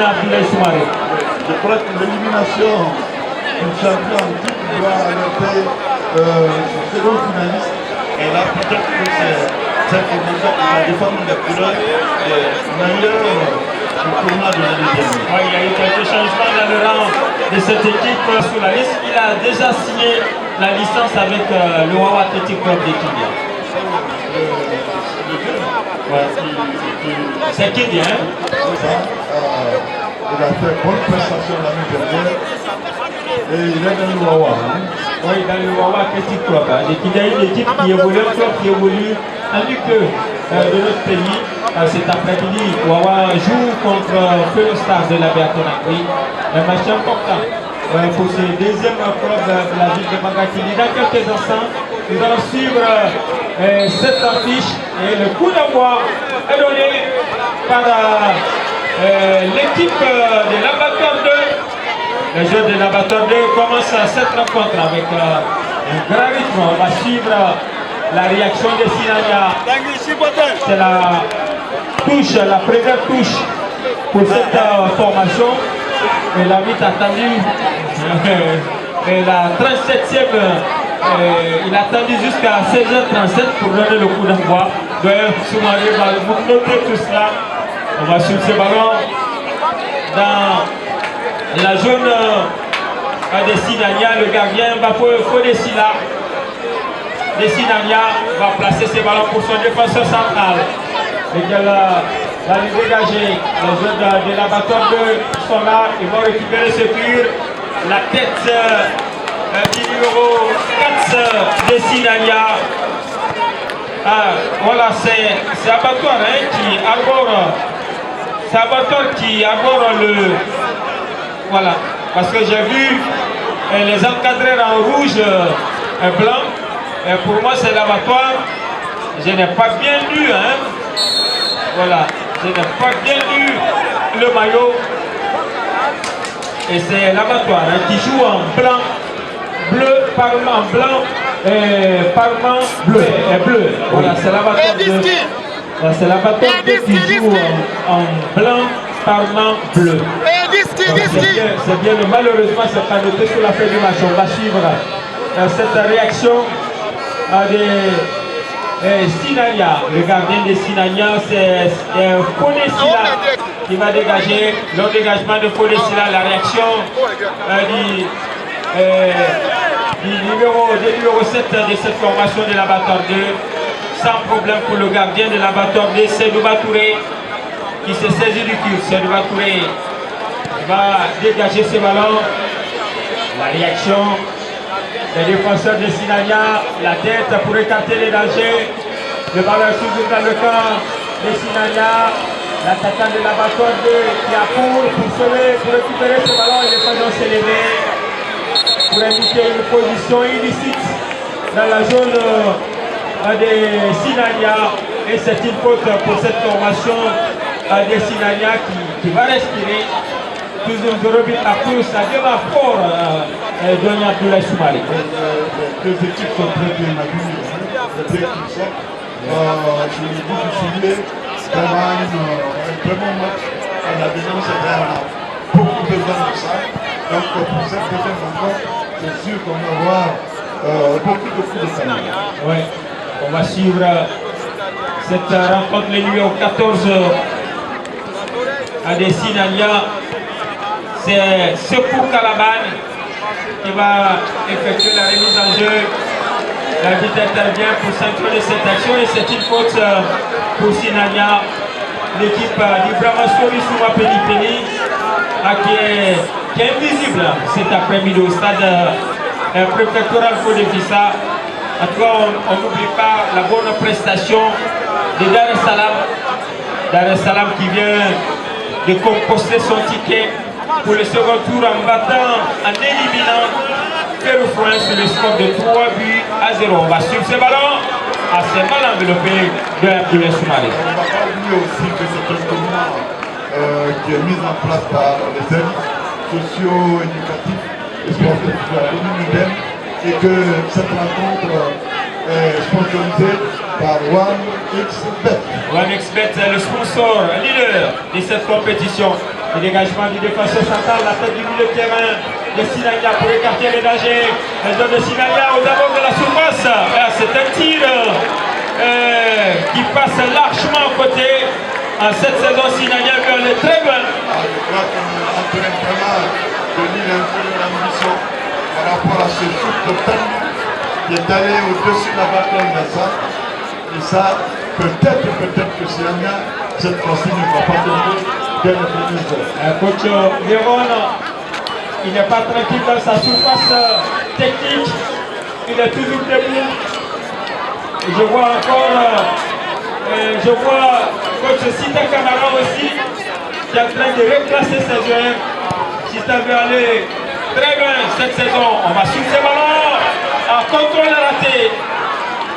Abdoulaye Soumaré. Je crois que l'élimination du champion en titre doit arrêter le second finaliste. Et là, peut-être que c'est cette formation qui va défendre les couleurs meilleures du tournoi de l'année dernière. Ouais, il y a eu quelques changements dans le rang de cette équipe sur la liste. Il a déjà signé la licence avec le Wawa Athletic Club de Kindia. Ouais. C'est Kindia, hein? Il a fait bonne prestation l'année dernière et il est dans le Wawa. Oui, dans le Wawa Athletic Club. Il y a une équipe qui évolue, un club qui évolue en Ligue 2 de notre pays. Cet après-midi, Wawa joue contre Feu Star de la Conakry. Un match important pour ce deuxième club de la ville de Mangatini. Dans quelques instants, nous allons suivre cette affiche et le coup d'envoi est donné par l'équipe de l'Abattoir 2. Les jeux de l'Abattoir 2 commencent cette rencontre avec un grand rythme. On va suivre la réaction de Sinania. C'est la touche, la première touche pour cette formation. Et l'arbitre a attendu la 37e. Il a attendu jusqu'à 16h37 pour donner le coup d'envoi. D'ailleurs, Soumaré va vous noter tout cela. On va suivre ce ballon dans la zone de Sinania. Le gardien va Fodesila. De Sinania va placer ses ballons pour son défenseur central. Et qu'elle va lui dégager. Les joueurs de l'Abattoir 2 sont là. Ils vont récupérer ce tir. La tête du numéro 4 de Sinania. Voilà, c'est Abattoir qui arbore. C'est Abattoir qui arbore le... Voilà, parce que j'ai vu les encadreurs en rouge et blanc. Et pour moi, c'est l'Abattoir. Je n'ai pas bien lu, hein. Voilà, je n'ai pas bien lu le maillot. Et c'est l'Abattoir qui joue en blanc, bleu, parlement blanc, parlement bleu. Et bleu. Voilà, c'est l'Abattoir c'est l'Abattoir qui joue en blanc, parlement bleu. C'est bien, mais malheureusement, c'est pas noté sur la feuille du match. On va suivre cette réaction de Sinania. Le gardien de Sinania, c'est Fodesila qui va dégager. Le dégagement de Fodesila, la réaction du numéro 7 de cette formation de l'Abattoir 2. Sans problème pour le gardien de l'Abattoir 2, c'est Douba Touré qui se saisit du cul. C'est Douba Touré va dégager ce ballon. La réaction des défenseurs de Sinania, la tête pour écarter les dangers. Le ballon est toujours dans le camp de Sinania. L'attaquant de l'Abattoir 2 qui a pour sauver, pour récupérer ce ballon, il n'est pas dans s'élever pour indiquer une position illicite dans la zone de Sinania. Et c'est une faute pour cette formation de Sinania qui va respirer. Toujours de rebut à course, ça démarre fort Donia Abdoulaye Soumaré. Les deux équipes sont très bien habillées. Les deux équipes sont. Je l'ai dit du filet, vraiment un très bon match. La défense est beaucoup besoin de ça. Donc pour cette deuxième rencontre, c'est sûr qu'on va avoir beaucoup de coups de talent. Ouais, on va suivre cette rencontre, le numéro 14 à Sinania. C'est Sekou Kalaban qui va effectuer la remise en jeu. L'arbitre intervient pour sanctionner cette action et c'est une faute pour Sinania. L'équipe d'Ibrahima Sori Souma Penipeni qui est invisible cet après-midi au stade préfectoral Fodefissa. En tout cas, on n'oublie pas la bonne prestation de Dar es Salaam. Dar es Salaam qui vient de composter son ticket pour le second tour en battant, en éliminant Pérou-Fouin sur le score de 3-0. On va suivre ce ballon assez mal enveloppé de Abdoulaye Soumaré. On ne va pas oublier aussi que c'est un tournoi qui est mis en place par les aides socio-éducatifs et sportifs de la commune humaine et que cette rencontre est sponsorisée par OneXBet. OneXBet est le sponsor leader de cette compétition. Le dégagement du défenseur central, la tête du milieu de terrain de Sinania pour écarter les dangers. La zone de Sinania aux abords de la surface. C'est un tir qui passe largement à côté. En cette saison, Sinania est très bonne. Je crois qu'on est en train vraiment de donner un peu l'ambition par rapport à ce shoot de Tandy qui est allé au-dessus de la bataille de ça. Et ça, peut-être que Sinania, cette fois-ci, ne va pas donner dès le premier jeu. Coach Véron, il n'est pas tranquille dans sa surface technique. Il est toujours debout. Je vois encore, coach Sita Camara aussi, qui est en train de reclasser ses joueurs. Sita veut aller très loin cette saison. On va suivre ses ballons. En contrôle raté.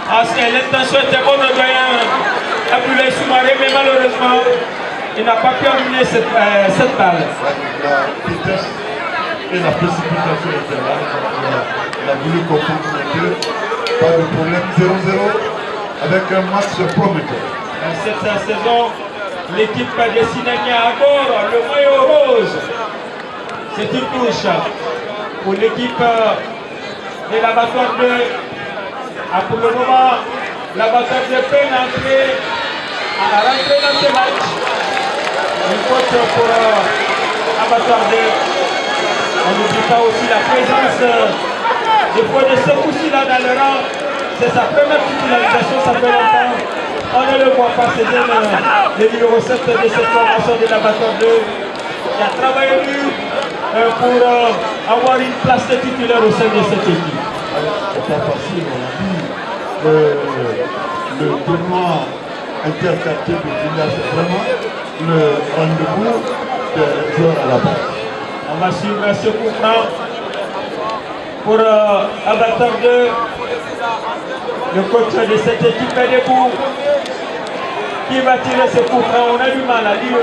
L'intention était bonne de doyen Abdoulaye Soumaré, mais malheureusement, il n'a pas pu amener cette balle. La vitesse et la précipitation étaient là. Il a voulu confondre les deux. Pas de problème, 0-0 avec un match prometteur. Cette saison, l'équipe de Sinania à bord, le maillot rose. C'est une touche pour l'équipe de l'abattoir 2. Pour le moment, l'abattoir 2 peine à rentrer dans ce match. Une faute pour l'abattoir 2. On n'oublie pas aussi la présence de fois de Sekoussi là dans le rang. C'est sa première titularisation, ça fait longtemps. On ne le voit pas, c'est le numéro 7 de cette formation de l'abattoir 2. Il a travaillé dur pour avoir une place de titulaire au sein de cette équipe. C'est pas facile, on a dit. Le tournoi interquartier de Guinée, c'est vraiment le rendez-vous des joueurs à la base. On va suivre ce coup franc pour Abattoir 2. Le coach de cette équipe est debout. Qui va tirer ce coup franc? On a du mal à lire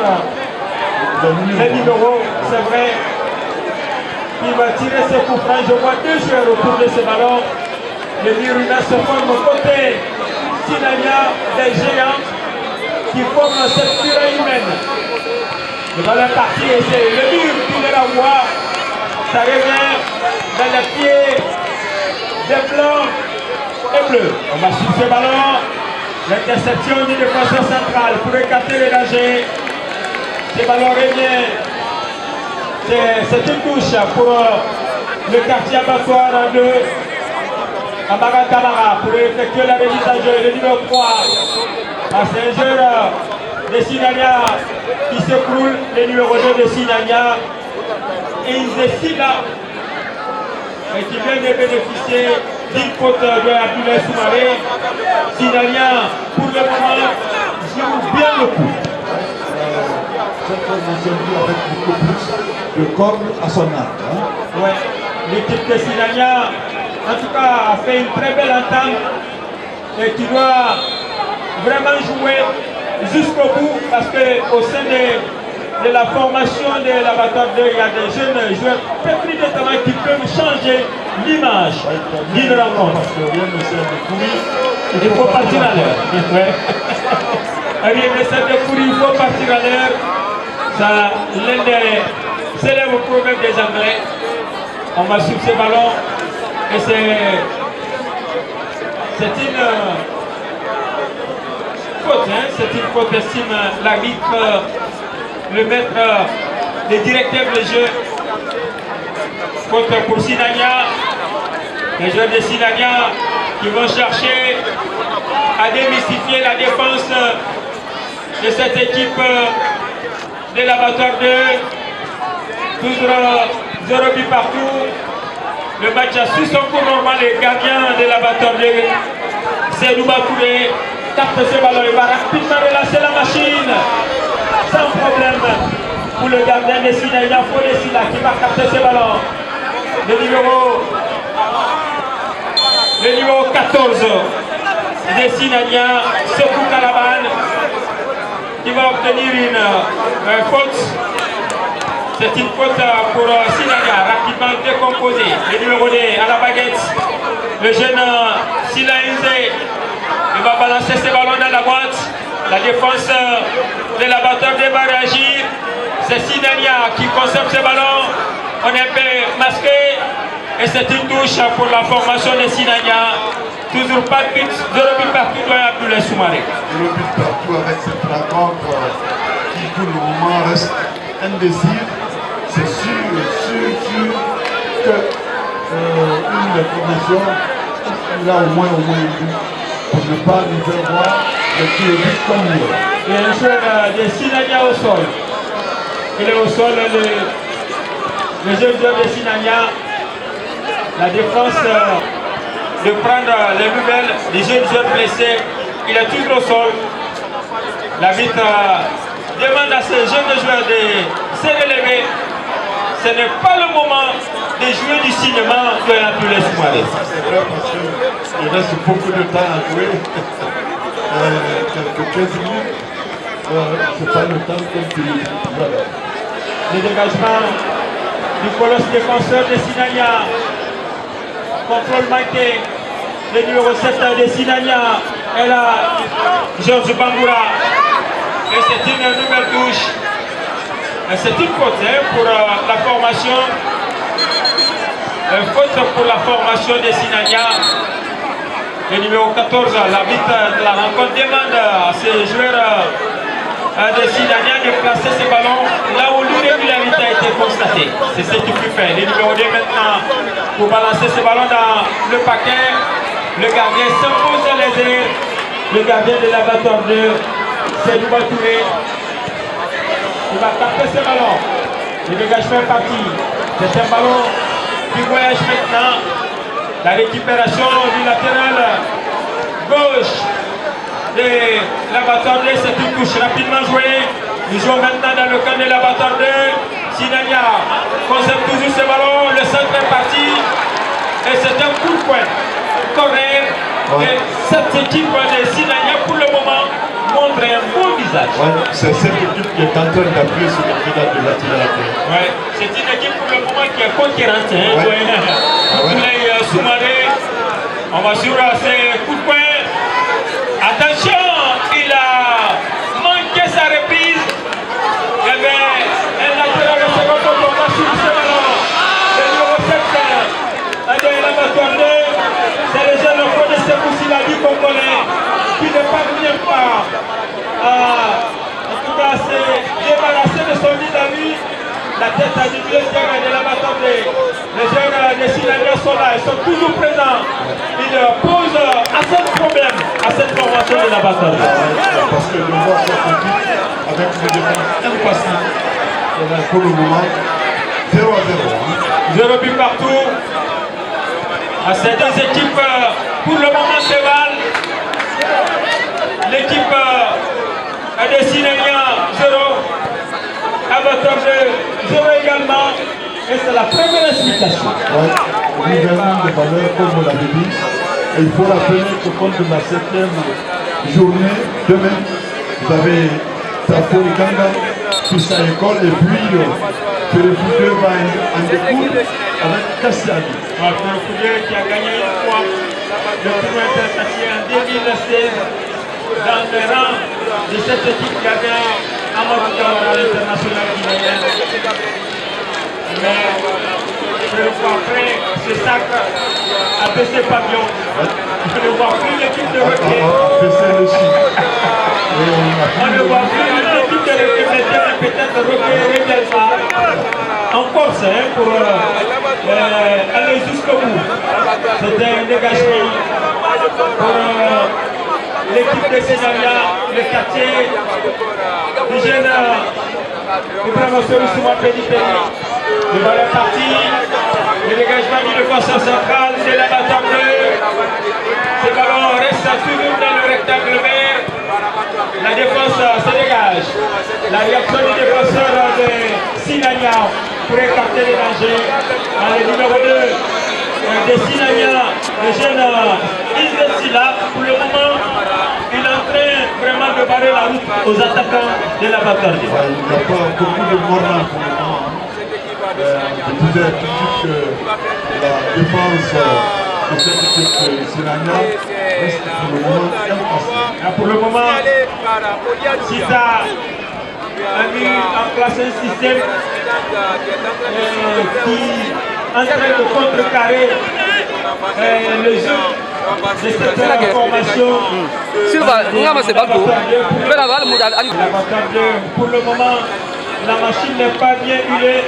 les numéros, c'est vrai. Qui va tirer ce coup franc? Je vois deux joueurs autour de ce ballon. Le Miruna se forme au côté Sinania, des géants qui forment cette pyramide humaine. Le ballon est parti et c'est le mur qui le renvoie. Ça revient dans les pieds des blancs et bleus. On va suivre ce ballon. L'interception du défenseur central pour écarter les dangers. Ce ballon revient. C'est une touche pour le quartier abattoir 2. Amara Kamara pour effectuer la remise à jeu. Le numéro 3. C'est un joueur de Sinania qui s'écroule. Le numéro 2 de Sinania. Et il décide là. Et qui vient de bénéficier d'une faute de Abdoulaye Soumaré. Sinania, pour le moment, joue bien le coup. Cette formation joue avec beaucoup plus de cordes à son arc. Hein? Ouais. L'équipe de Sinania, en tout cas, a fait une très belle entente et qui doit vraiment jouer jusqu'au bout parce qu'au sein de la formation de l'abattoir 2, il y a des jeunes joueurs pétris de talent qui peuvent changer l'image d'une rencontre. Parce que rien ne sert de courir. Il faut partir à l'heure. Rien ne sert de courir, il faut partir à l'heure. Ça, l'un des célèbres problèmes des Anglais. On va suivre ces ballons et c'est une faute, hein? C'est une faute, estime l'arbitre, le maître, le directeur de jeu. Faute pour Sinania, les joueurs de Sinania qui vont chercher à démystifier la défense de cette équipe de l'abattoir 2. Toujours 0 but partout. Le match a su son cours normal. Les gardiens de l'abattoir 2, c'est Loubakouré, capte ce ballon. Il va rapidement relancer la machine sans problème pour le gardien de Sinania, Fodesila, qui va capter ce ballon. Le numéro 14 de Sinania, Sekou Kalaban, qui va obtenir une faute. C'est une faute pour Sinania, rapidement décomposé. Le numéro 2 à la baguette, le jeune Sila Inze, il va balancer ses ballons dans la boîte. La défense de l'abattoir va réagir. C'est Sinania qui conserve ce ballon. On est un peu masqué. Et c'est une touche pour la formation de Sinania. Toujours pas de but, 0 but partout dans Abdoulaye Soumaré. 0 but partout avec cette rencontre qui pour le moment reste indécise. C'est sûr que une des formations, il a au moins un but pour ne pas nous faire voir qui est but comme lui. Il y a un joueur de Sinania au sol. Il est au sol, le jeune joueur de Sinania. La défense de prendre les nouvelles des jeunes joueurs blessés. Il est toujours au sol. L'arbitre demande à ces jeunes joueurs de se relever. Ce n'est pas le moment de jouer du cinéma de Abdoulaye Soumaré. C'est vrai parce qu'il reste beaucoup de temps à jouer. Quelques 15 minutes. C'est pas le temps comme tu dis. Voilà. Le dégagement du colosse défenseur de Sinania. Contrôle manqué. Le numéro 7 de Sinania. Et là, Georges Bangoura. Et c'est une nouvelle touche. C'est une faute pour la formation. Une faute pour la formation de Sinania. Le numéro 14, l'arbitre de la rencontre demande à ces joueurs de Sinania de placer ces ballons là où l'irrégularité a été constatée. C'est ce qu'il peut faire. Le numéro 2 maintenant pour balancer ces ballons dans le paquet. Le gardien s'impose dans les airs. Le gardien de l'abattoir 2, c'est Louba Touré. Il va taper ce ballon. Le dégagement est parti. C'est un ballon qui voyage maintenant. La récupération du latéral gauche de l'abattoir 2, c'est une touche rapidement jouée. Nous jouons maintenant dans le camp de l'abattoir 2. Sinania conserve toujours ce ballon. Le centre est parti. Et c'est un coup de poing correct. Et cette équipe de Sinania, pour le moment, montre un beau visage. Ouais, c'est cette équipe qui est en train d'appuyer sur le pédale de latéralité. Ouais, c'est une équipe pour le moment qui est conquérante. Abdoulaye Soumaré, on va sur ces coups de poing. Attention, il a manqué sa reprise. Il y avait un latéral de second tour, on va sur ce ballon. Le numéro 7 de l'abattoir 2, c'est le jeune enfant de Sekoussiladi congolais qui ne parvient pas en tout cas c'est débarrassé de son vis-à-vis. La tête à du deuxième de l'abattoir 2. Les joueurs de Sinania sont là, ils sont toujours présents. Ils posent assez de problèmes à cette formation de l'abattoir 2. Parce que je vois cette équipe avec une défense impassible. Pour le moment, 0 à 0. 0 but partout. À ces deux équipes, pour le moment, se valent. L'équipe de Sinania, 0. Abattoir 2, 0 également. Et c'est la première explication. Ouais, gouvernement de valeur, comme vous l'avez dit. Et il faut rappeler qu'au compte de la 7e journée, demain, vous avez Trafo Ikanga, Pissa École, et puis Ferefouté va en découdre avec Kassiadi. Ferefouté qui a gagné une fois le tournoi international en 2016 dans les rangs de cette équipe qui avait Amadou Diawara à l'international guinéen. Mais je le vois après ce sacre à baisser pavillon. Je ne vois plus l'équipe de hockey. On ne voit plus l'équipe de hockey, mais peut-être hockey réellement en force pour aller jusqu'au bout. C'était un dégagement pour l'équipe de Sinania, le quartier du jeune Ibrahima Souma Pédipéry. Le ballon est parti, le dégagement du défenseur central de l'abattoir 2. Ce ballon reste toujours dans le rectangle vert. La défense se dégage. La réaction du défenseur de Sinania pour écarter les dangers. Le numéro 2 de Sinania, le jeune Isdesila, pour le moment, il est en train vraiment de barrer la route aux attaquants de l'abattoir 2. Il n'y a pas beaucoup de morale pour le moment. Je disais tout de suite que la défense de cette équipe Sinania reste pour le moment impassible. Pour le moment, si ça a mis en place un système qui est en train de contrecarrer le jeu de cette formation. Pour le moment, la machine n'est pas bien huilée.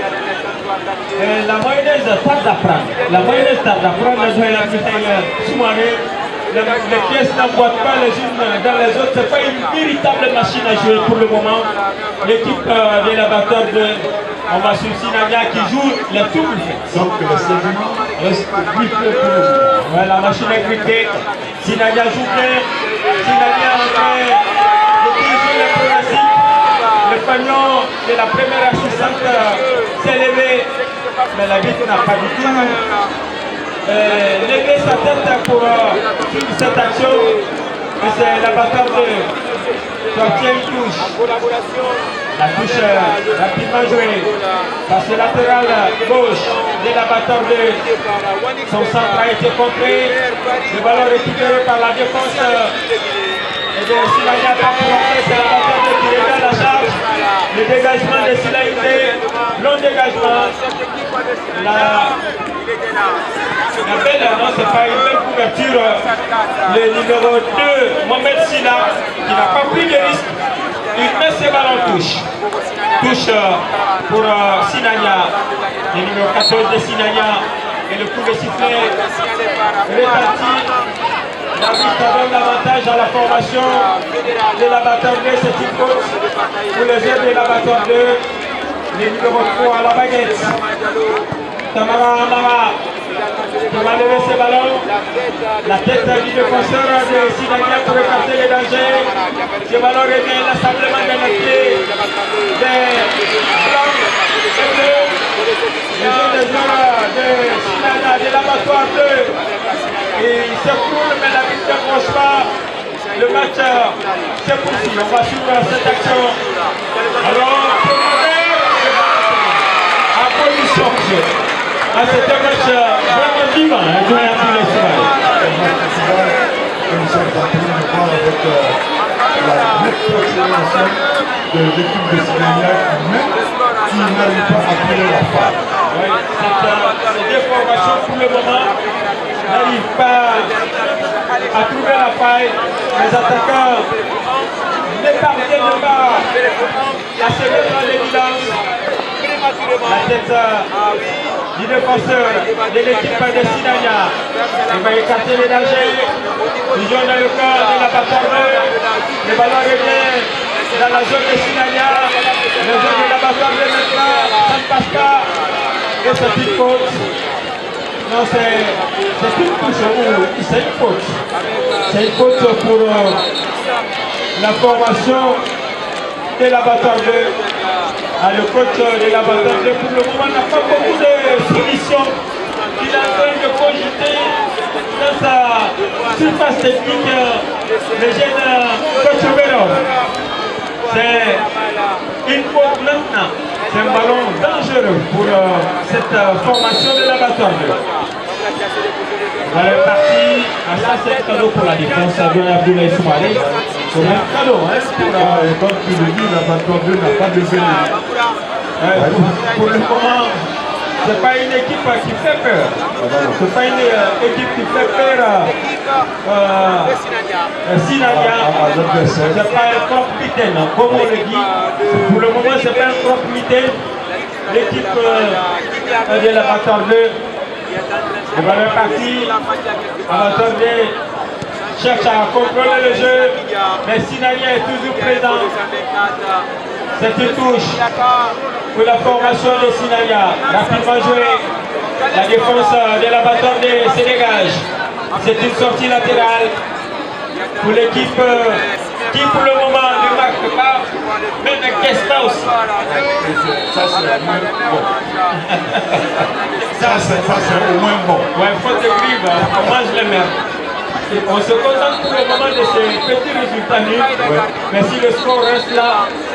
La mayonnaise tarde à prendre. La mayonnaise tarde à prendre. Les pièces n'emboîtent pas les unes dans les autres. Ce n'est pas une véritable machine à jouer pour le moment. L'équipe de l'abatteur de Omasu Sinania qui joue les tours. Donc le sédiment reste grippé pour le moment. Ouais, la machine est grippée. Sinania joue bien. Sinania est en train de diriger les pronostics. Le pagnon de la première assistante s'est levé, mais la vitre n'a pas du tout levé sa tête pour suivre cette action. Et c'est l'abatteur de sortir une touche. La touche rapidement jouée. Passe latéral gauche de l'abatteur de son centre a été contré. Le ballon récupéré par la défense. Et de Sinania pas pour entrer, c'est l'abatteur qui remet à la charge. Le dégagement de Sinania, long dégagement. La belle, non, c'est pas une belle couverture. Le numéro 2, Mohamed Sina, qui n'a pas pris de risque. Il met ses ballons touche. Touche pour Sinania. Le numéro 14 de Sinania. Et le coup de sifflet réparti. L'arbitre donne l'avantage à la formation de l'abatteur 2, c'est une faute pour les jeunes de l'abatteur 2. Le numéro 3 à la baguette. Tamara Amara qui va lever ses ballons. La tête du défenseur de Sinania pour écarter les dangers. Ce ballon revient l'assemblement de la pied des blancs et bleus. Les jeunes joueurs de Sinania de l'abattoir 2. Et il se coule, mais la vie ne branche pas. Le match se poursuit. On va suivre cette action. Alors, en position de jeu. C'est un match vraiment vivant, joué à tous les soirs. Nous sommes en train de voir avec la nette accélération de l'équipe de Sinania, même s'ils n'arrivent pas à tirer la faille. Oui, cette déformation pour le moment n'arrive pas à trouver la faille. Les attaquants ne parviennent pas à se mettre dans l'évidence. La tête du défenseur de l'équipe de Sinania. Il va écarter les dangers. Il joue dans le corps de l'abatteur. Le ballon revient dans la zone de Sinania. Le jeu de l'abatteur maintenant, ça ne passe pas. Et c'est une faute. Non, c'est une touche. C'est une faute. C'est une faute pour la formation de l'abatteur 2. Le coach de l'abatteur 2 pour le moment n'a pas beaucoup de solutions. Il est en train de cogiter dans sa surface technique le jeune coach Véron. C'est une faute maintenant. C'est un ballon dangereux pour cette formation de l'abatteur 2. Elle est partie à ça, c'est un cadeau pour la défense de Abdoulaye Soumaré. C'est un cadeau, Comme tu le dis, l'abatteur 2 n'a pas de venir. Pour le moment, ce n'est pas une équipe qui fait peur. Ce n'est pas une équipe qui fait peur Sinania. Ce n'est pas un croque-mitaine, comme on le dit. Pour le moment, ce n'est pas un croque-mitaine. L'équipe de l'abatteur 2. Le ballon est parti. L'abatteur 2 cherche à contrôler le jeu. Mais Sinania est toujours présent. C'est une touche pour la formation de Sinania. Rapidement joué. La défense de l'abatteur se dégage. C'est une sortie latérale pour l'équipe qui pour le moment ne marque pas. Même Kespa aussi. Ça c'est moins bon. Ça c'est au moins bon. Ouais, faute de grive, on mange les merdes. On se contente pour le moment de ces petits résultats nuls. Mais si le score reste là,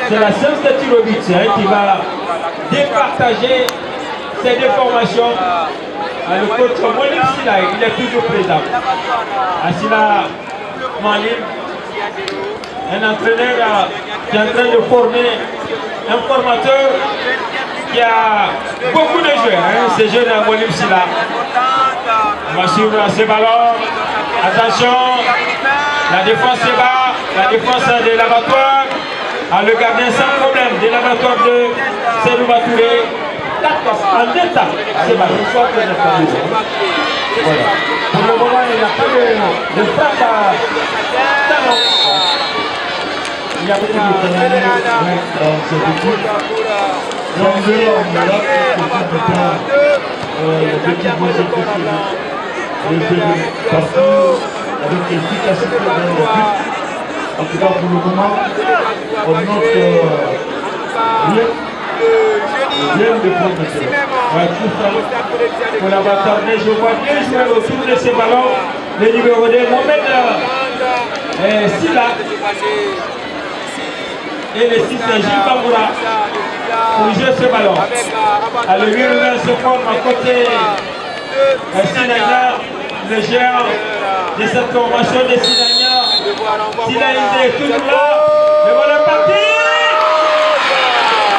c'est la séance de Tirovic qui va départager ces déformations. Le coach Molim Sila, il est toujours présent. Asila Molim, un entraîneur qui est en train de former un formateur qui a beaucoup de joueurs. Hein. Ces jeunes à Molim Silla. On va suivre ce ballon. Attention, la défense est bas, la défense de l'abattoir. Ah, le gardien sans problème de l'abattoir de Seydou Batouré. En deux temps, c'est ballon. Voilà. Pour le moment, il n'y a pas de frappe à talon. Il y a beaucoup de talent dans cette équipe. Et en dehors de là, l'équipe de cette équipe est partie avec efficacité dans le but. En tout cas, pour le moment, on note rien de progresser. Pour la bataille, je vois bien jouer autour de ces ballons. Le numéro 2, Mohamed Silla. Et le 6, Gilles Bamboura. Pour jouer ce ballon. Alors, lui, il se forme à côté Sinania, le géant de cette formation de Sinania. Sinania est toujours là. Le ballon est parti.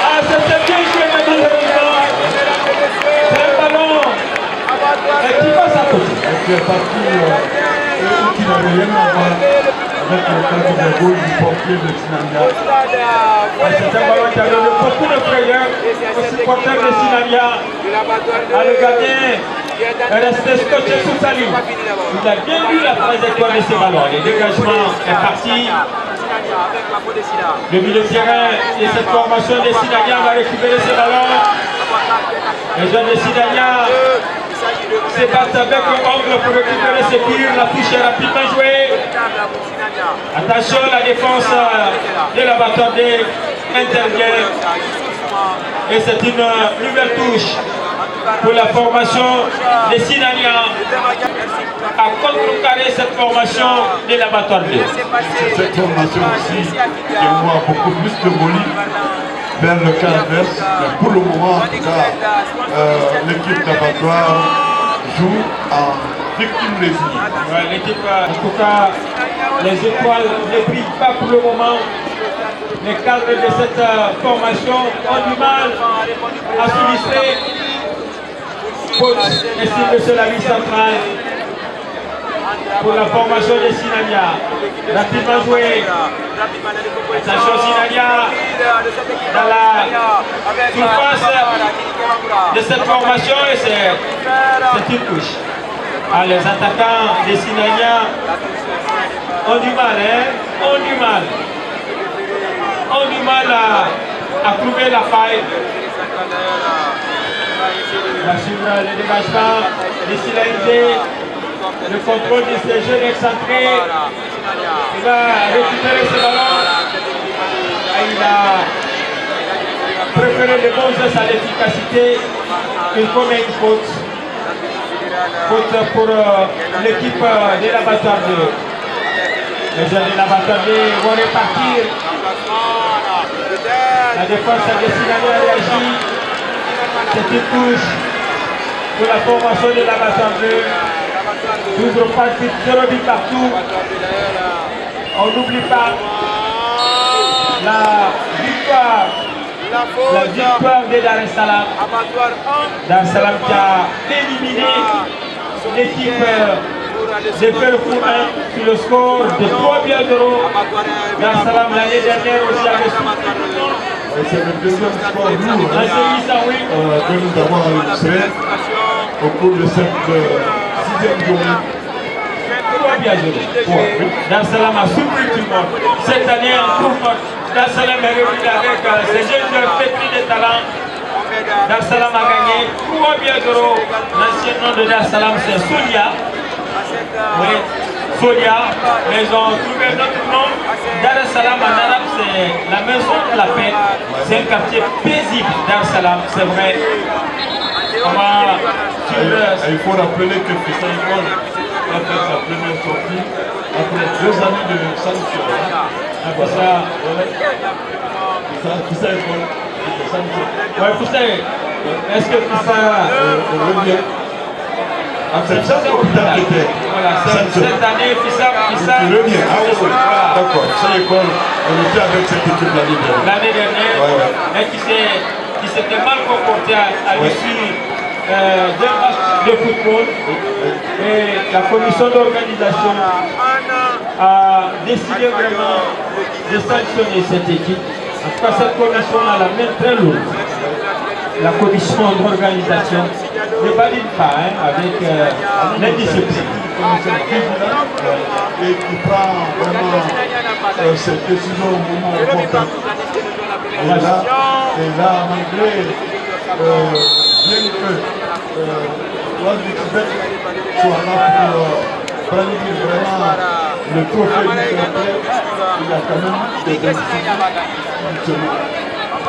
Ah, c'était bien joué, malheureusement. C'est un ballon qui passe à côté. Qui est parti, qui n'avait rien à voir avec le cadre de goal du portier de Sinania. C'est un ballon qui a donné beaucoup de frayeur aux supporters de Sinania. Le gardien est resté scotché sous sa ligne. Il a bien vu la trajectoire de ce ballon. Le dégagement est parti. Le milieu de terrain de cette formation de Sinania va récupérer ce ballon. Les jeunes de Sinania se battent avec l'ongle pour récupérer ce tir. La touche est rapidement jouée. Attention, la défense de la bataille intervient. Et c'est une nouvelle touche pour la formation de Sinania à contrecarrer cette formation de la bataille. Cette formation aussi qui envoie beaucoup plus de volume vers le cas adverse. Mais pour le moment, en tout cas, l'équipe d'abattoir joue en victime résignée. L'équipe, en tout cas, les étoiles ne brillent pas pour le moment. Les cadres de cette formation ont du mal à s'illustrer. Coach estime que c'est la vie centrale pour la formation de Sinania. Rapidement joué. Attention Sinania dans la surface de cette formation et c'est une touche. Ah, les attaquants de Sinania ont du mal, ont du mal à trouver la faille. On va suivre le dégagement de Silaïdé, le contrôle de ces jeunes excentrés. Il va récupérer ce ballon. Il a préféré les bons gestes à l'efficacité. Il commet une faute. Faute pour l'équipe de l'abattoir 2. Les jeunes de l'abattoir 2 vont repartir. La défense de Sinania a réagi. C'est une touche pour la formation de l'abattoir 2. Toujours pas de 0 but partout. On n'oublie pas la victoire de Dar es Salaam. Dar es Salaam qui a éliminé l'équipe de Pelfouin sur le score de 3 buts à 0. Dar es Salaam l'année dernière aussi avait C'est le deuxième sport lourd que nous avons enregistré au cours de cette 6e journée. 3 buts à 0. Dar es Salaam a surpris tout le monde. Cette année, en coupe, Dar es Salaam est revenu avec ces jeunes joueurs pétris de talent. Dar es Salaam a gagné 3 buts à 0. L'ancien nom de Dar es Salaam, c'est Sonia. Oui, Sonia. Mais ils ont trouvé un autre nom. Dar es Salaam en arabe, c'est la maison de la paix. C'est un quartier paisible, Dar es Salaam, c'est vrai. On va il faut rappeler que Fissa École a fait sa première sortie après 2 années de sanction. Fissa École, ouais, Fissa, est-ce que Fissa revient? C'est ça l'hôpital qui était. Voilà, cette année, Fissam. Il revient. Ah oui, oui. D'accord. Ça y est, on était avec cette équipe l'année dernière. L'année dernière, mais qui s'était mal comporté à l'issue d'un match de football. Et la commission d'organisation a décidé vraiment de sanctionner cette équipe. En tout cas, cette commission a la main très lourde. La commission d'organisation ne valide pas avec l'indiscipline. Et qui prend vraiment cette décision au moment opportun. Et là, malgré, bien que l'Anne-Tibet soit là pour prendre vraiment le trophée du Québec, il y a quand même des décisions.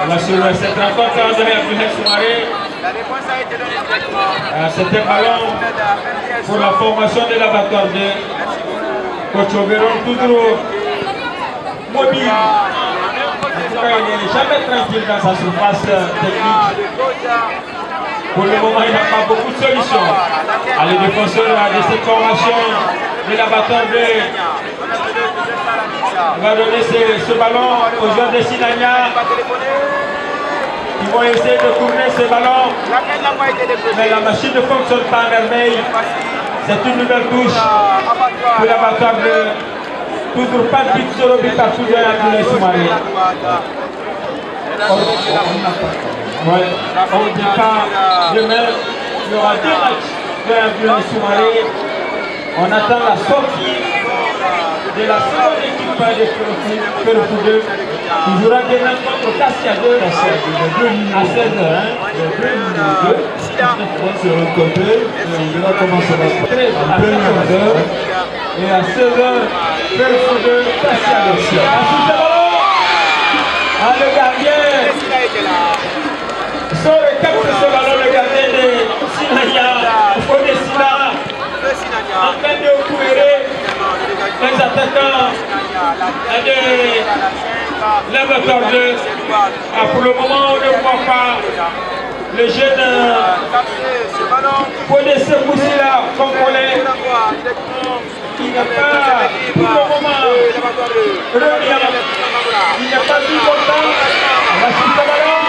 Sur cette rencontre de Abdoulaye Soumaré, c'était un ballon pour la formation de l'abattoir de Coach Oberon, toujours mobile. En tout cas, il n'est jamais tranquille dans sa surface technique. Pour le moment, il n'a pas beaucoup de solutions. Les défenseurs de cette formation de l'abattoir de va donner ce ballon aux joueurs de Sinania. Ils vont essayer de tourner ce ballon. Mais la machine ne fonctionne pas à merveille. C'est une nouvelle touche pour l'abattoir de toujours pas de but sur le but par Soudan Abdoulaye Soumaré. On ne dit pas demain, il y aura 2 matchs de Abdoulaye Soumaré. On attend la sortie de la seconde équipe de Ferrofoudeux qui jouera demain contre Cassia 2 à 16h. On se rencontre et on verra comment ça va se passer. À 14h et à 16h, Ferrofoudeux, Cassia 2. Ensuite, le ballon. Le gardien sur le cap de ce ballon, le gardien de Sinania, Odessina, en train de courir les attaquants de l'abattoir 2. Pour le moment, on ne voit pas le jeune Odessina Boussila congolais. Il n'a pas, pour le moment, il n'a pas vu longtemps. On va suivre ce ballon.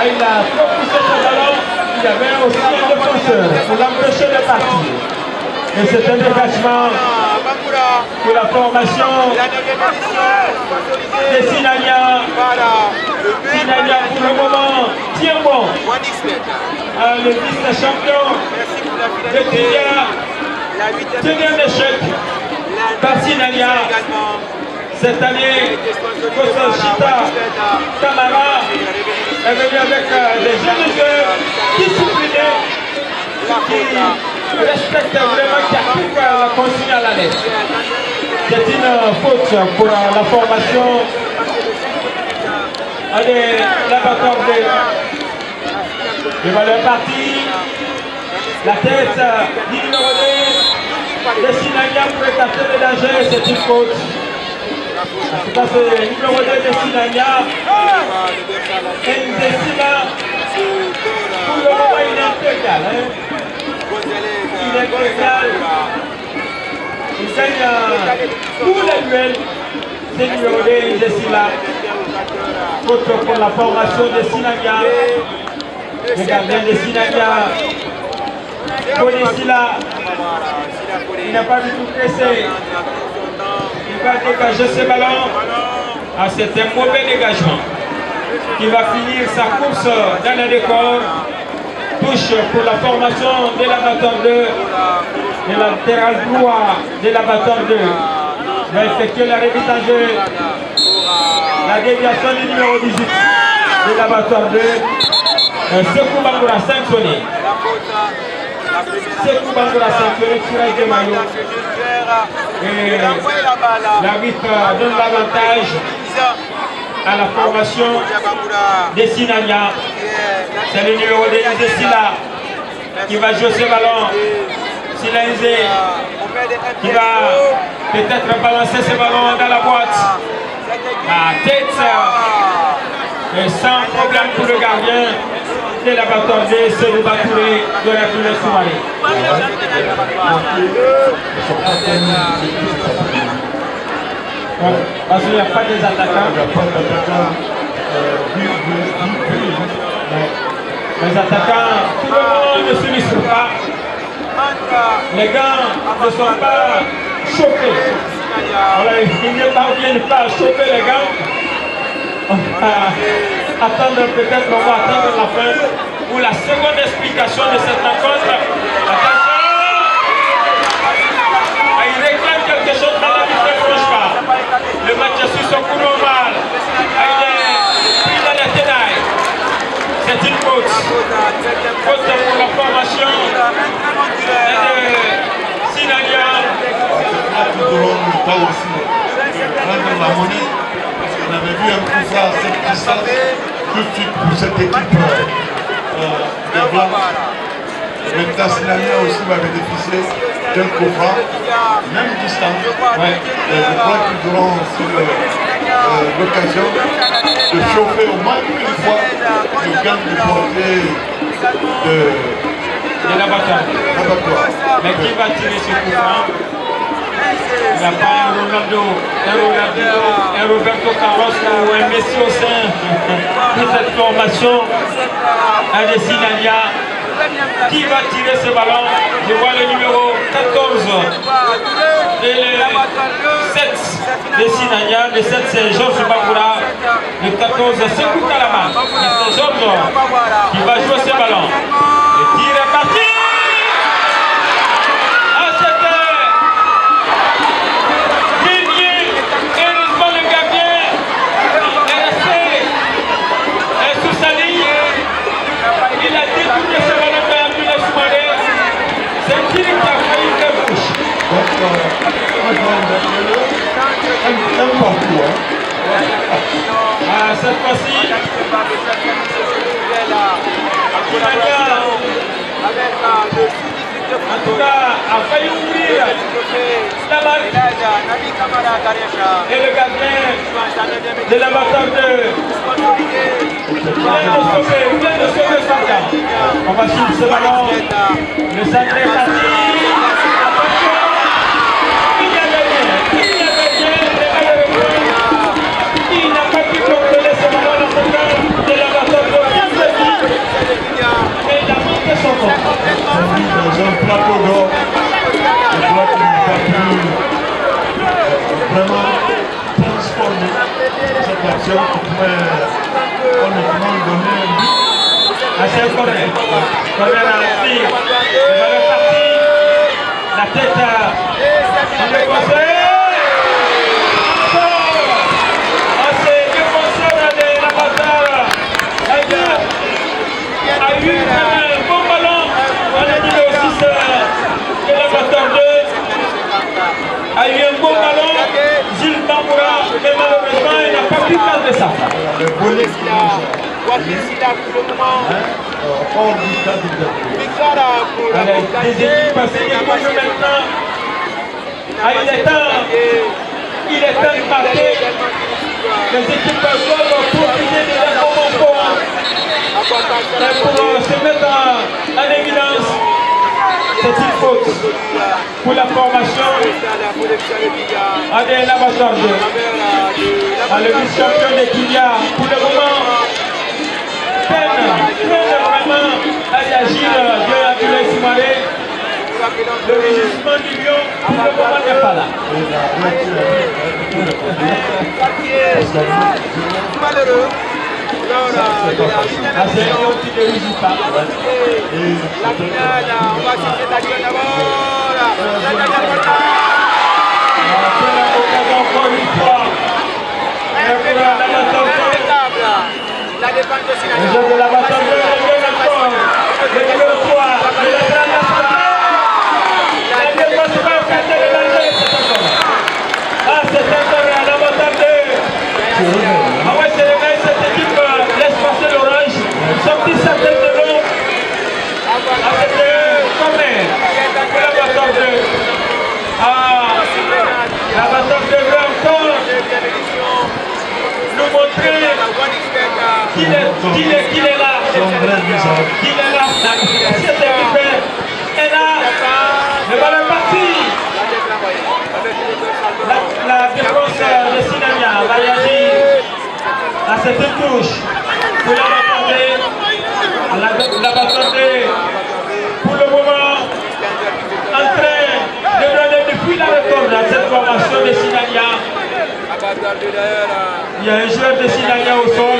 Il a trop poussé ce ballon. Il y avait aussi un défenseur pour l'empêcher de partir. Et c'est un dégagement pour la formation de Sinania. Sinania pour le moment tient bon. Le vice-champion de Kidia tenu un échec par Sinania. Cette année, Kososhita Kamara est venu avec des jeunes joueurs disciplinés qui respectent vraiment, qui appliquent la consigne à la lettre. C'est une faute pour la formation de l'abattoir de valeur partie. La tête du numéro 2 de Sinania pour écarter le danger, c'est une faute. En tout cas, c'est le numéro 2 de Sinania. Ndesima, pour le moment, il est un peu égal. Il est un peu égal. Il gagne tous les duels. C'est le numéro 2 de Sila. Faute pour la formation de Sinania. Le gardien de Sinania. Kodesila. Il n'a pas du tout pressé. Il va dégager ce ballon. C'est un mauvais dégagement qui va finir sa course dans le décor. Touche pour la formation de l'abattoir 2. Le latéral droit de l'abattoir 2 va effectuer la remise en jeu. La déviation du numéro 18 de l'abattoir 2. Sekou Bangoura sanctionné. Sekou Bangoura sanctionné sur un maillot. Et l'arbitre donne l'avantage à la formation de Sinania. C'est le numéro 2 de Sila qui va jouer ce ballon. Silenze qui va peut-être balancer ce ballon dans la boîte. La tête et sans problème pour le gardien. de l'abattoir de Seydou Batouré de la Toulé Soumaré. Parce qu'il n'y a pas des attaquants. Il n'y a pas d'attaquants. Les attaquants, tout le monde ne s'unissent pas. Les gars ne sont pas chauffés. Alors, ils ne parviennent pas à chauffer les gars. On va attendre peut-être, on va attendre la fin pour la seconde explication de cette rencontre. Attention! Il réclame quelque chose dans la vitesse franchement. Le match est sur son coup normal. Il est pris dans les tenailles. C'est une faute. Faute pour la formation de Sinalia. Tout au long du temps aussi, prendre la monnaie. On avait vu un coup franc à cette distance, tout de suite pour cette équipe des Blancs. Maintenant, Sinalia aussi va bénéficier d'un coup franc, même distance. Ouais. Je crois qu'ils auront aussi l'occasion de chauffer au moins une fois le gain du portier de l'abattoir. Mais qui va tirer ce coup franc? Il n'y a pas un Ronaldo, un Roberto Carlos ou un Messi au sein de cette formation. Un de Sinalia. Qui va tirer ce ballon? Je vois le numéro 14 et le 7 de Sinalia. Le 7 c'est Georges Bakoura. Le 14 c'est Sekou Kalama. C'est Georges qui va jouer ce ballon. Le tir est parti. Cette fois-ci, en tout cas, a failli ouvrir la marque et le gardien de l'abattoir vient de sauver son camp. On va suivre ce ballon. Le centre est parti. Dans un plateau d'or, je crois qu'il n'a pas pu vraiment transformer cette action qui pourrait honnêtement donner un but. C'est un corner. Corner à la fille. Le ballon parti. La tête sur le conseil. C'est le défenseur de l'abattoir. A eu un bon ballon. On a dit le 6 de l'abattoir 2. A eu un bon ballon. Gilles Tamboura, mais malheureusement, il n'a pas pu perdre ça. Le volet qui hors du cadre de Allez, des équipes signées pour nous maintenant. Il est temps de marquer. Les équipes doivent profiter de leur moment fort pour se mettre en évidence. C'est une faute pour la formation de l'abattoir 2. Le vice-champion de Kilia, pour le moment, peine vraiment à réagir de la Toulé Soumaré. Le régissement du lion, pour le moment, n'est pas là. Malheureux. C'est un lion qui ne régit pas. La finale, on va chercher la gueule d'abord. Encore une fois. La défense de Sinalia. Le jeu de l'abattoir 2, le numéro 3, le latéral de la santé. La défense va écarter le danger. C'est encore un abattoir 2. Ah ouais, c'est le mec, cette équipe laisse passer l'orange. Sorti sa tête de l'eau. Avec le corner. Pour l'abattoir 2. L'abattoir 2 veut encore nous montrer qu'il est là. vrai bizarre. Il est là. Cette équipe est là. Le ballon est parti. La défense de Sinania va réagir à cette touche pour l'abattre pour le moment en train de donner depuis la retourne à cette formation de Sinania. Il y a un joueur de Sinania au sol,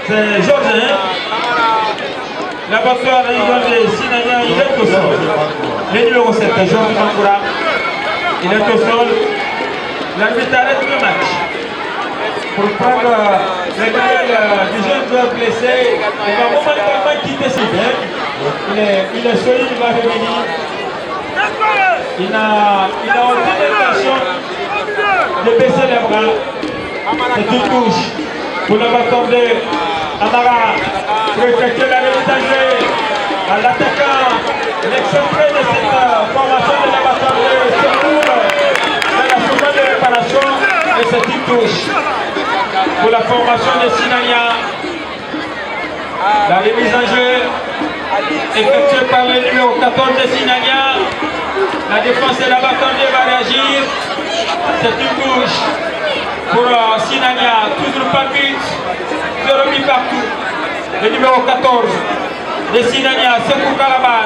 c'est Jordan. L'abatteur de Sinania, il est au sol. Le numéro 7, Jordan Mangoura. Il est au sol. L'arbitre arrête le match pour prendre les règles du jeune joueur blessé. Il va momentanément quitter ses mains. Il est solide, il va revenir. Il n'a aucune intention de baisser les bras. C'est une touche pour le bâton de Amara pour effectuer la remise en jeu à l'attaquant, l'excentré de cette formation de la bâton de secours dans la seconde de réparation. Et c'est une touche pour la formation de Sinania. La remise en jeu effectuée par le numéro 14 de Sinania. La défense de la bâton va réagir. C'est une touche pour Sinania. Toujours pas de but. 0 but partout. Le numéro 14 de Sinania, Sekou Karaban.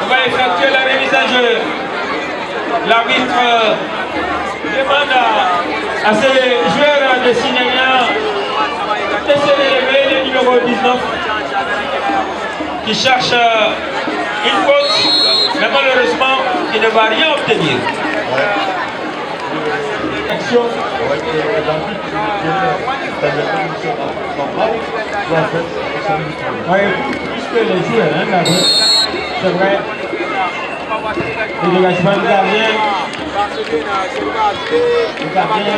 On va effectuer la remise en jeu. L'arbitre demande à ces joueurs de Sinania de se relever, le numéro 19 qui cherche une faute, mais malheureusement il ne va rien obtenir. Action. Oui, puisque les joueurs, c'est vrai. Le dégagement du gardien. Le gardien.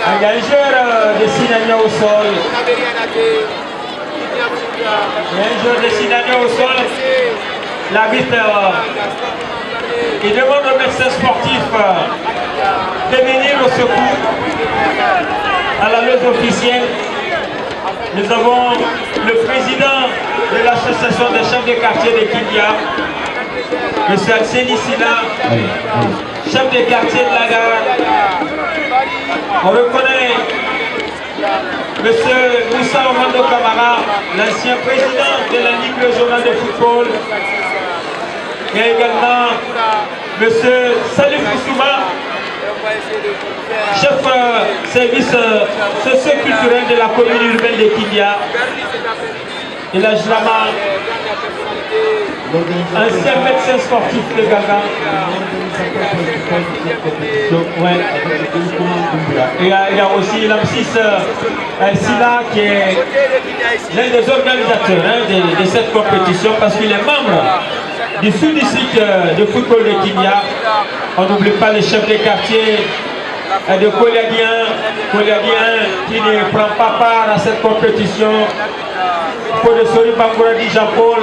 Il y a un joueur de Sinania au sol. Il y a un joueur de Sinania au sol. L'arbitre, il demande au médecin sportif de venir au secours à la loge officielle. Nous avons le président de l'association des chefs de quartier de Kindia, M. Akseni Sina, chef de quartier de la gare. On reconnaît M. Moussa Omando Kamara, l'ancien président de la Ligue régionale de football. Il y a également M. Salif Koussouma, chef service socio-culturel de la commune urbaine de Kindia. Et là, je ancien médecin sportif de Gaga. Ouais. Et il y a aussi l'AMSIS Sila qui est l'un des organisateurs de cette compétition parce qu'il est membre du sous-district de football de Kindia. On n'oublie pas les chefs de quartier de Koliadien qui ne prend pas part à cette compétition. Podesori Bangoura dit Jean-Paul,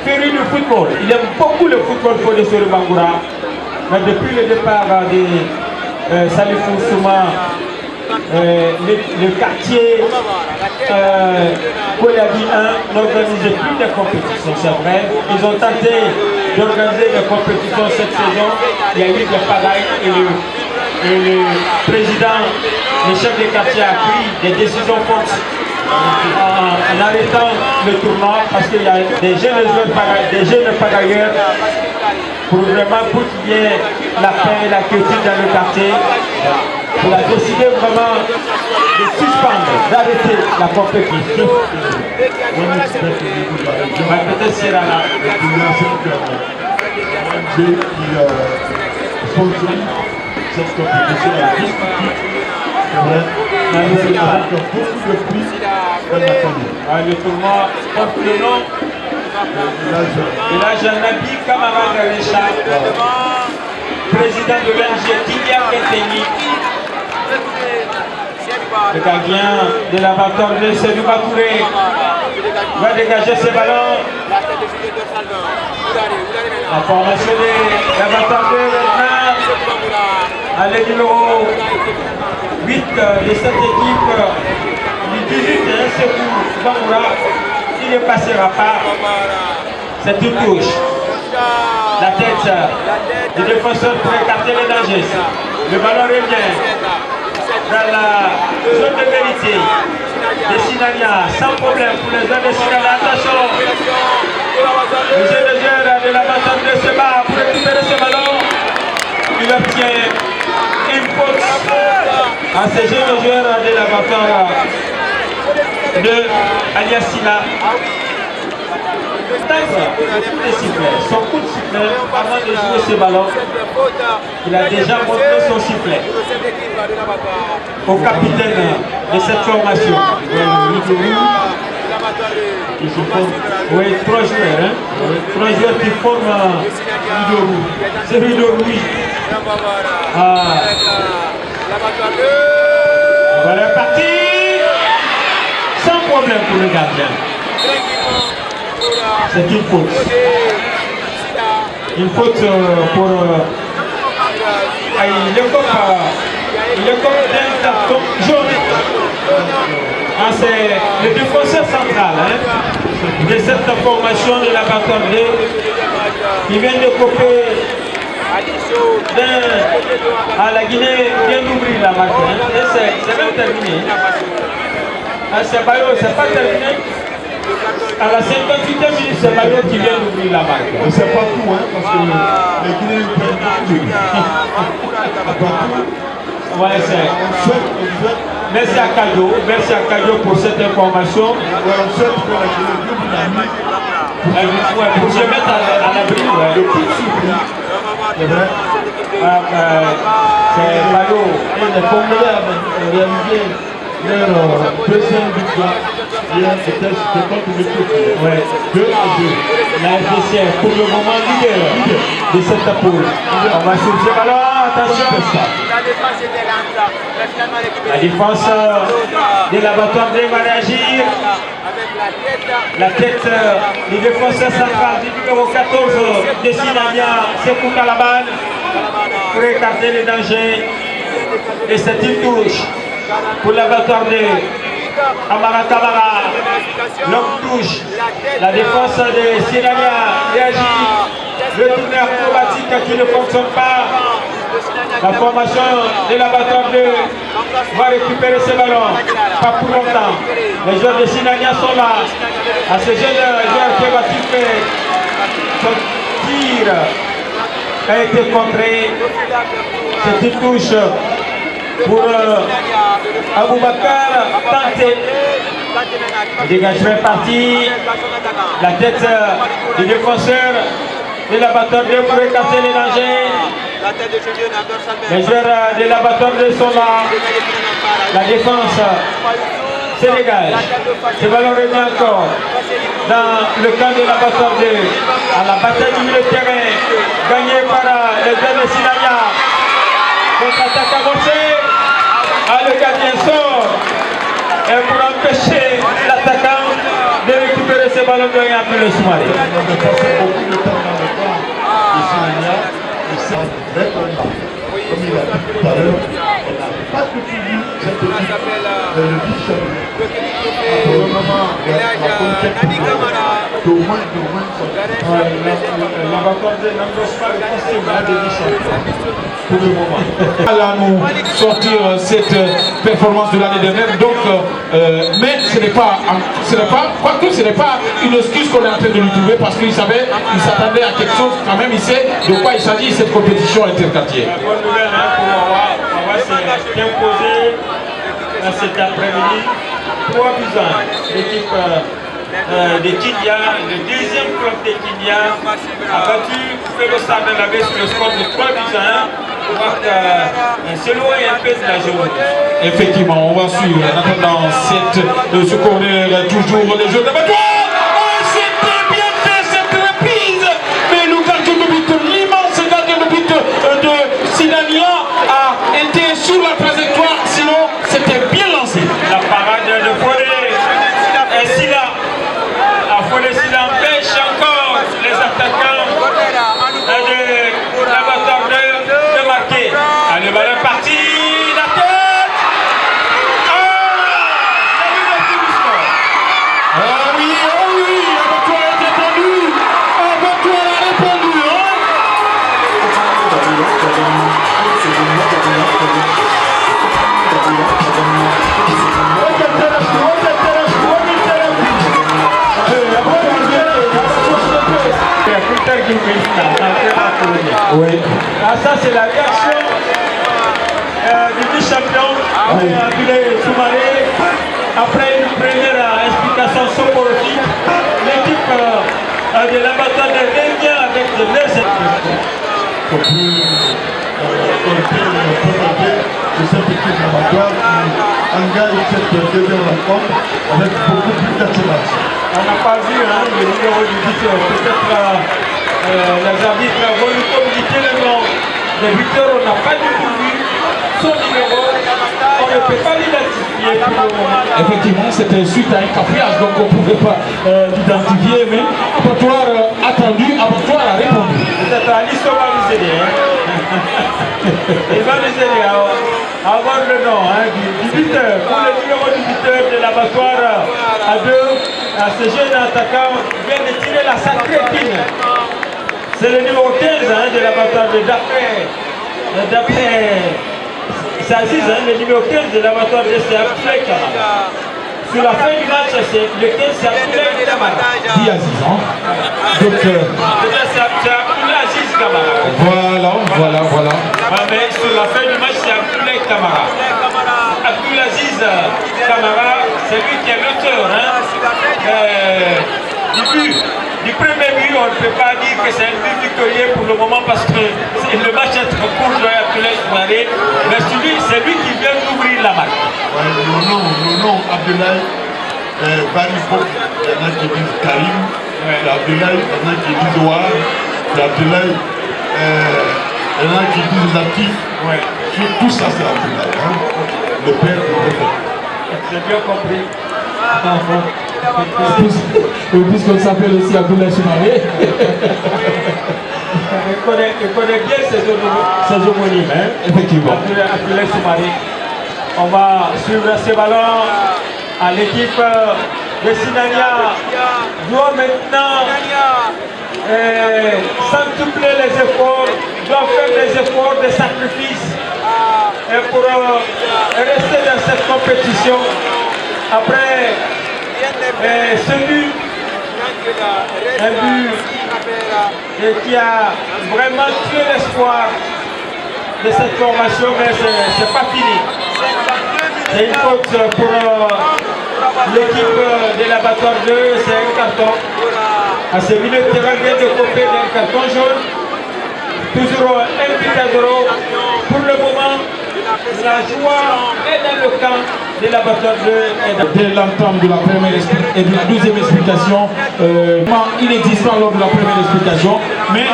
féru du football. Il aime beaucoup le football Podesori Bangoura. Mais depuis le départ de Salifou Souma, le quartier Koliadi 1 n'organisait plus de compétitions, c'est vrai. Ils ont tenté d'organiser des compétitions cette saison. Il y a eu des pagailles et le président, le chef de quartier a pris des décisions fortes en arrêtant le tournoi parce qu'il y a des jeunes pagailleurs pour vraiment qu'il y ait la paix et la quiétude dans le quartier. Il a décidé vraiment de suspendre, d'arrêter la compétition. Peut-être c'est là. Cette compétition le tournoi porte le nom Village Nabi Camarade Richard, président de l'ONG Tidia Keteni. Le gardien de la bataille de Sédou Batouré va dégager ses ballons. La formation de la bataille maintenant à le numéro 8 de cette équipe, du 18, Sekou Bangoura. Il ne passera pas. C'est une touche. La tête du défenseur pour écarter les dangers. Le ballon revient dans la zone de vérité de Sinania, sans problème pour les hommes de Sinania. Attention, le jeu de joueur de la bataille de Seba pour récupérer ce ballon. Il obtient une faute à ce jeu de joueur de la bataille de Aliasila. Son coup de sifflet avant de jouer ce ballon, il a déjà montré son sifflet au capitaine de cette formation. Oui, trois joueurs, hein? Trois joueurs qui forment c'est Rido Rouy. Voilà, parti sans problème pour le gardien. C'est une faute. Une faute pour il est comme d'un carton jaune. Ah, c'est le défenseur central de cette formation de la bataille qui vient de couper à la Guinée, vient d'ouvrir la marque. C'est même terminé. C'est pas terminé. À la 58e minute, c'est Mario qui vient d'ouvrir la marque. Mais c'est pas tout, hein, parce que les Guinéens prennent tout. Ouais, c'est. Merci à Kadio pour cette information. Ouais, on souhaite que la Guinée Pour se mettre à l'abri, le coup de souffle, c'est vrai. C'est Mario. Et les Congolais avaient réalisé leur deuxième victoire. C'était contre l'équipe. Ouais. 2-2. La RDC pour le moment leader de cette poule. On va suivre ce ballon. Attention. La défense de l'abattoir va réagir. La tête du défenseur central du numéro 14 de Sinania, Sekou Kalaban, pour écarter les dangers. Et c'est une touche pour l'abattoir de Amara Kamara. L'homme touche. La défense de Sinania réagit. Le tourneur acrobatique qui ne fonctionne pas. La formation de l'abattoir 2 va récupérer ce ballon. Pas pour longtemps. Les joueurs de Sinania sont là. À ce jeune joueur qui va tirer. Son tir a été contré. C'est une touche pour Aboubakar Tanté. Dégagement parti. La tête du défenseur de l'abattoir 2 pour écarter les dangers. Les joueurs de l'abattoir 2 sont là. La défense se dégage. Ce ballon revient encore dans le camp de l'abattoir 2. À la bataille du milieu de terrain, gagné par les joueurs de Sinania. Contre-attaque avancée. Le gardien sort. Et pour empêcher l'attaquant de récupérer ce ballon de rien plus le sous-marin. On a passé beaucoup de temps dans le camp de Sinania. Et c'est un vrai combat. Comme il a dit tout à l'heure, on n'a pas tout fini cette équipe. Le vice-champion. Pour le moment, on a conquête d'au moins L'abattoir de n'endosse pas le festival de vice-champion. Pour le moment. À nous sortir cette performance de l'année dernière. Donc, mais ce n'est pas, quoique ce n'est pas une excuse qu'on est en train de lui trouver parce qu'il savait, il s'attendait à quelque chose. Quand même, il sait de quoi il s'agit cette compétition interquartier. La bonne nouvelle pour Wawa s'est imposé cet après-midi. 3 buts à 1. L'équipe de Kindia, le deuxième club de Kindia, a battu Felo Sardanabe sur le score de 3 buts à 1. S'éloigner un peu de la journée. Effectivement, on va suivre en attendant ce corner, toujours les jeux de battoir. Oh, c'était bien fait Oui. Ah, ça, c'est la réaction du vice-champion, Abdoulaye Soumaré. Après une première explication soporifique, l'équipe de l'abattoir de revient avec de leurs On peut de cette équipe d'abattoir qui engage cette deuxième rencontre avec beaucoup plus d'attirance. On n'a pas vu le numéro du buteur. Peut-être les arbitres vont nous communiquer le nom des buteurs. On n'a pas du tout vu son numéro. On ne peut pas l'identifier pour le moment. Effectivement, c'était suite à un cafouillage, donc on ne pouvait pas l'identifier, mais Abattoir attendu, Abattoir a répondu. Peut-être Alice va nous aider. Il va nous aider à avoir le nom du buteur. Pour le numéro du buteur de l'abattoir à 2, ce jeune attaquant vient de tirer la sacrée épine. C'est le numéro 15 de l'abattoir de d'après c'est Aziz, le numéro 15 de l'abattoir de Abdoulaye Kamara. Sur la fin du match, c'est le 15 c'est Abdoulaye Kamara. Dit Aziz, hein. Donc, c'est Abdoulaye Aziz Kamara. voilà. Mais sur la fin du match, c'est Abdoulaye Kamara. Abdoulaye Aziz Kamara, c'est lui qui est l'auteur du premier but. On ne peut pas dire que c'est un but victorieux pour le moment parce que le match est trop court de Abdoulaye Soumaré. Mais c'est lui qui vient d'ouvrir la marque. Ouais, le nom Abdoulaye varie beaucoup. Il y en a qui disent Karim, il y a Abdoulaye, il y en a qui disent Ouar, il y a Abdoulaye, il y en a qui disent Latif. Tout ça c'est Abdoulaye, le père du prophète. J'ai bien compris. Puisqu'on s'appelle aussi Abdoulaye Soumaré. Il connaît bien ses homonymes. Effectivement. Abdoulaye Soumaré. On va suivre ce ballon à l'équipe de Sinania. Doit maintenant centupler les efforts, doit faire des efforts de sacrifice pour rester dans cette compétition. Après ce but, un but qui a vraiment tué l'espoir de cette formation, mais c'est pas fini. C'est une faute pour l'équipe de l'abattoir 2, c'est un carton. À ce milieu de terrain vient de couper d'un carton jaune. Toujours un but à 0. Pour le moment, la joie est dans le camp de l'abattoir 2. Dès l'entame de la première et de la deuxième explication, inexistant lors de la première explication, mais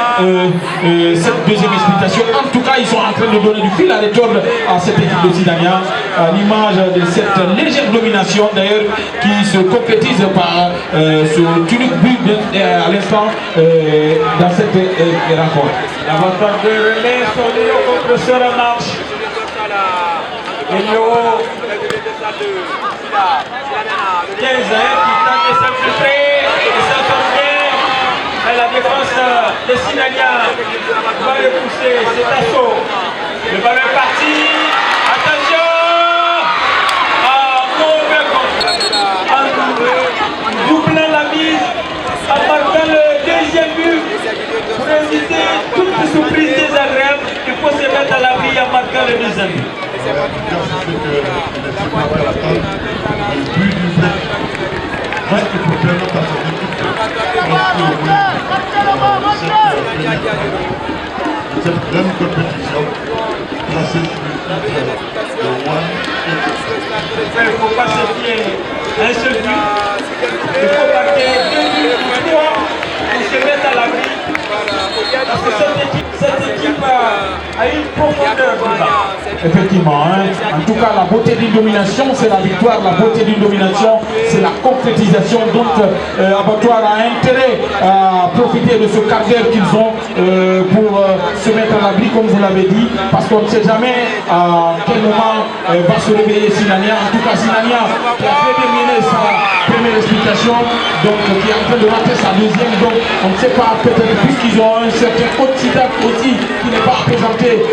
cette deuxième explication, en tout cas, ils sont en train de donner du fil à retordre à cette équipe de Sinania, à l'image de cette légère domination d'ailleurs qui se concrétise par ce unique but à l'instant dans cette rencontre. L'abattoir 2 remet son numéro contre ce remarche. Le numéro 15 qui tente de s'infiltrer et de s'enfermer. Et la défense de Sinania va repousser cet assaut. Le ballon est parti. Attention! Mauvais contre. En doublant la mise, en marquant le deuxième but. Pour éviter toute surprise désagréable, il faut se mettre à l'abri en marquant le deuxième but. C'est que les supporters attendent le but du but. Juste pour permettre à cette équipe de cette grande compétition placée sur le titre de One. Il ne faut pas se fier à un seul but. Il faut marquer 2 buts ou 3 pour se mettre à l'abri. Parce que cette équipe a une profondeur. Effectivement, en tout cas la beauté d'une domination c'est la victoire, la beauté d'une domination c'est la concrétisation. Donc Abattoir a intérêt à profiter de ce quart d'heure qu'ils ont pour se mettre à l'abri comme vous l'avez dit, parce qu'on ne sait jamais à quel moment va se réveiller Sinania. En tout cas Sinania qui a très bien mené sa première explication, donc qui est en train de rater sa deuxième, donc on ne sait pas, peut-être puisqu'ils ont un certain Otsidak aussi qui n'est pas représenté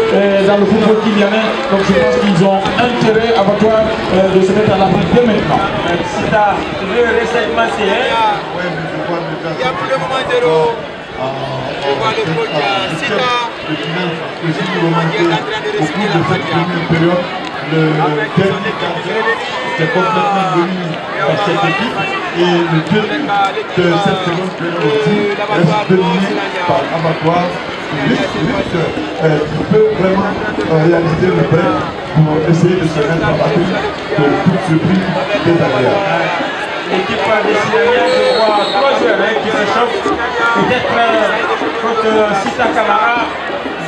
dans le football kilianais, donc je pense qu'ils ont intérêt Abattoir de se mettre à l'abri dès maintenant. Si tu as le renseignement, c'est Oui, mais je vois déjà. Il y a pour le moment 0. Au cours de cette première période, le dernier gardien était complètement dominé par cette équipe et le début de cette seconde période aussi reste dominé par Abattoir qui peut vraiment réaliser le break pour essayer de se mettre à l'abri de toute surprise désagréable. L'équipe des Sinania, je vois 3 joueurs qui se chauffent. Peut-être contre Sita Kamara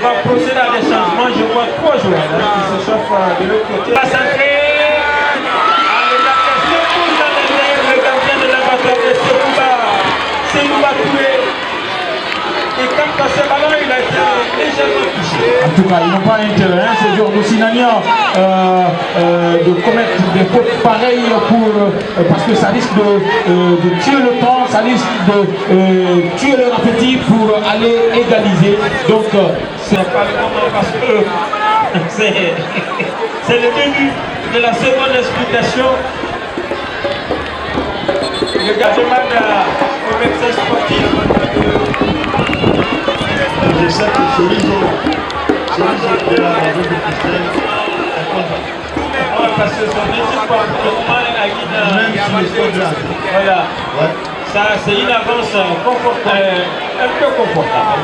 va procéder à des changements. Je vois 3 joueurs qui se chauffent de l'autre côté. La centrée. Le gardien de l'abattoir de Sekouba Touré. Et quand à ce ballon, il a été légèrement touché. En tout cas, ils n'ont pas intérêt, hein, ces joueurs de Sinania, de commettre des fautes pareilles parce que ça risque de tuer le temps, ça risque de tuer leur appétit pour aller égaliser. Donc, c'est pas le moment parce que c'est le début de la seconde explication. Le gars demande au médecin sportif. Je sais que Chorizo est la zone de Christelle. Parce que son équipe, pour le moment, elle a une. Même sur les scores. Voilà. Ouais. Ça, c'est une avance confortable. Un peu confortable.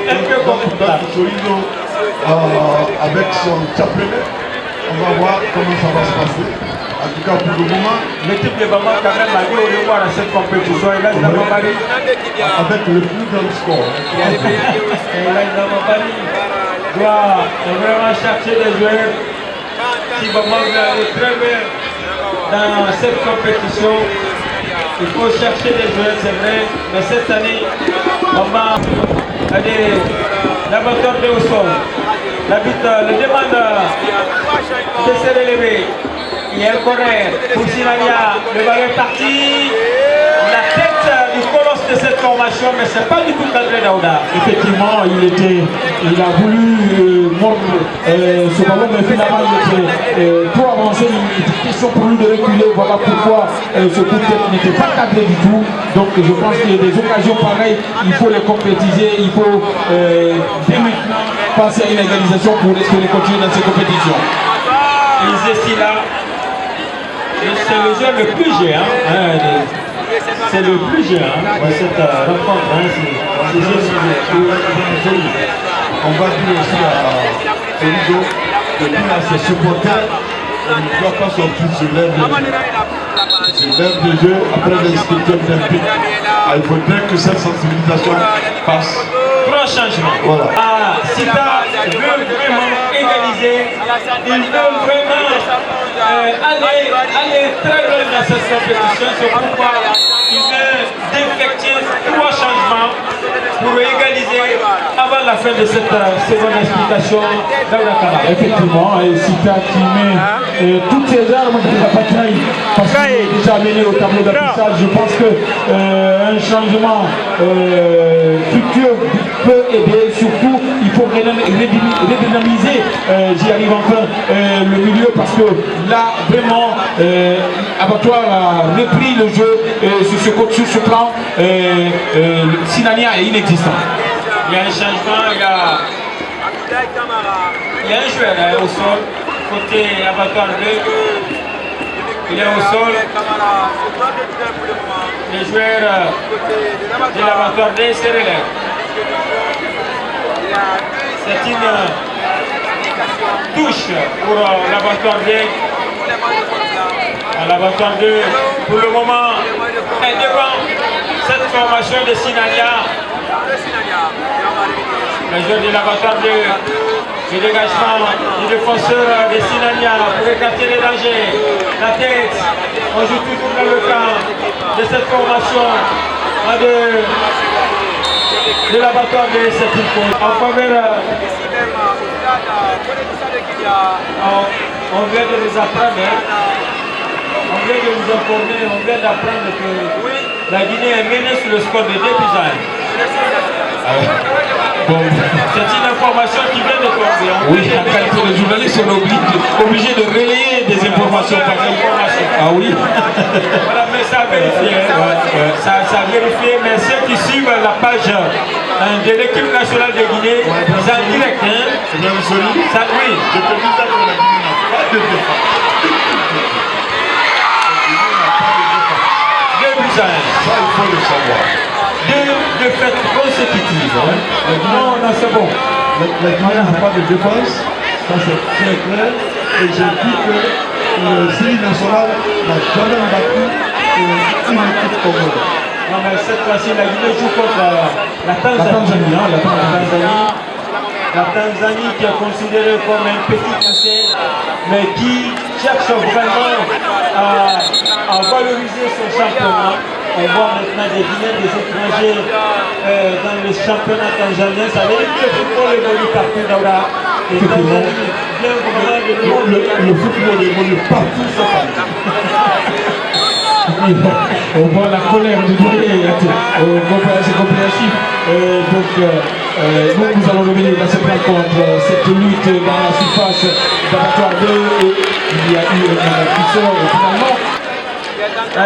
Un peu confortable. Chorizo, avec son chapelet, on va voir comment ça va se passer. En tout cas, pour le moment, l'équipe de Bama quand même a dû au revoir à cette compétition. Et là, il a Mambari. avec le plus grand score. Et là, il a Mambari. Doit vraiment chercher des joueurs qui vont aller très bien dans cette compétition. Il faut chercher des joueurs, c'est vrai. Mais cette année, Bama a des l'abattoir de au sol. L'arbitre le demande de se relever. Il y a un corner pour Sinania, le ballon est parti. La tête du colosse de cette formation, mais ce n'est pas du tout cadré d'Aouda. effectivement, il a voulu mordre ce ballon, mais finalement, il était trop avancé. Il était question pour lui de reculer. Voilà pourquoi ce coup de tête n'était pas cadré du tout. Donc, je pense qu'il y a des occasions pareilles. Il faut les concrétiser. Il faut dès maintenant passer à une égalisation pour espérer continuer dans ces compétitions. Ils essaient là. C'est le joueur le plus géant. C'est le plus géant de cette rencontre. On va dire aussi à Chorizo de dire à ses supporters qu'il ne doit pas sortir sur l'air de jeu après l'inscription olympique. Il faudrait que cette sensibilisation passe. 3 changements. Voilà. Sita veut vraiment égaliser. Il veut vraiment aller très loin dans cette compétition. C'est pourquoi il veut défecter 3 changements pour égaliser avant la fin de cette seconde explication d'Aouda. Effectivement, et Sita qui met toutes ses armes de la bataille parce qu'il est déjà mené au tableau d'affichage. Je pense qu'un changement futur peut aider. Surtout, il faut redynamiser, j'y arrive enfin, le milieu parce que là, vraiment, Abattoir a repris le jeu sur ce plan. Sinania est inexistant. Il y a un changement, il y a un joueur au sol, côté Abattoir 2. Il est au sol. Les joueurs de l'abattoir 2 se relèvent. C'est une touche pour l'abattoir 2. L'abattoir 2, pour le moment, est devant cette formation de Sinania. Les joueurs de l'abattoir 2, le dégagement du défenseur de Sinania pour écarter les dangers. La tête, on joue toujours dans le camp de cette formation de l'abattoir de cette équipe. En faveur, on vient de nous apprendre, on vient de nous informer, on vient d'apprendre que la Guinée est menée sur le score de 2 buts à 1. Bon. C'est une information qui vient de tomber. Oui, en qualité de journaliste, on est obligé de relayer des informations par information. Ah oui. Voilà, mais ça a vérifié. Ça a vérifié, mais ceux qui suivent la page de l'équipe nationale de Guinée, c'est en direct. C'est même solide. Ça, oui. Je te dis ça que la Guinée n'a pas de défense. Deux buts à un. Ça, il faut le savoir. Deux défaites consécutives. Non, non, c'est bon. La Guinée n'a pas de défense, ça c'est très clair. Et j'ai dit que le série national n'a jamais battu une équipe congolaise. Non, mais cette fois-ci, la Guinée joue contre la Tanzanie. La Tanzanie qui est considérée comme un petit cassé, mais qui cherche vraiment à valoriser son championnat. On voit maintenant des Guinéens, des étrangers dans le championnat tanzanien. Ça veut dire que le football évolue partout là. Les Tanzaniens viennent vraiment de loin. Le football évolue partout sauf en Guinée. On voit la colère du Guinée, c'est compréhensif. Nous allons revenir dans cette rencontre, cette lutte dans la surface d'abattoir 2 et il y a eu un qui sort finalement.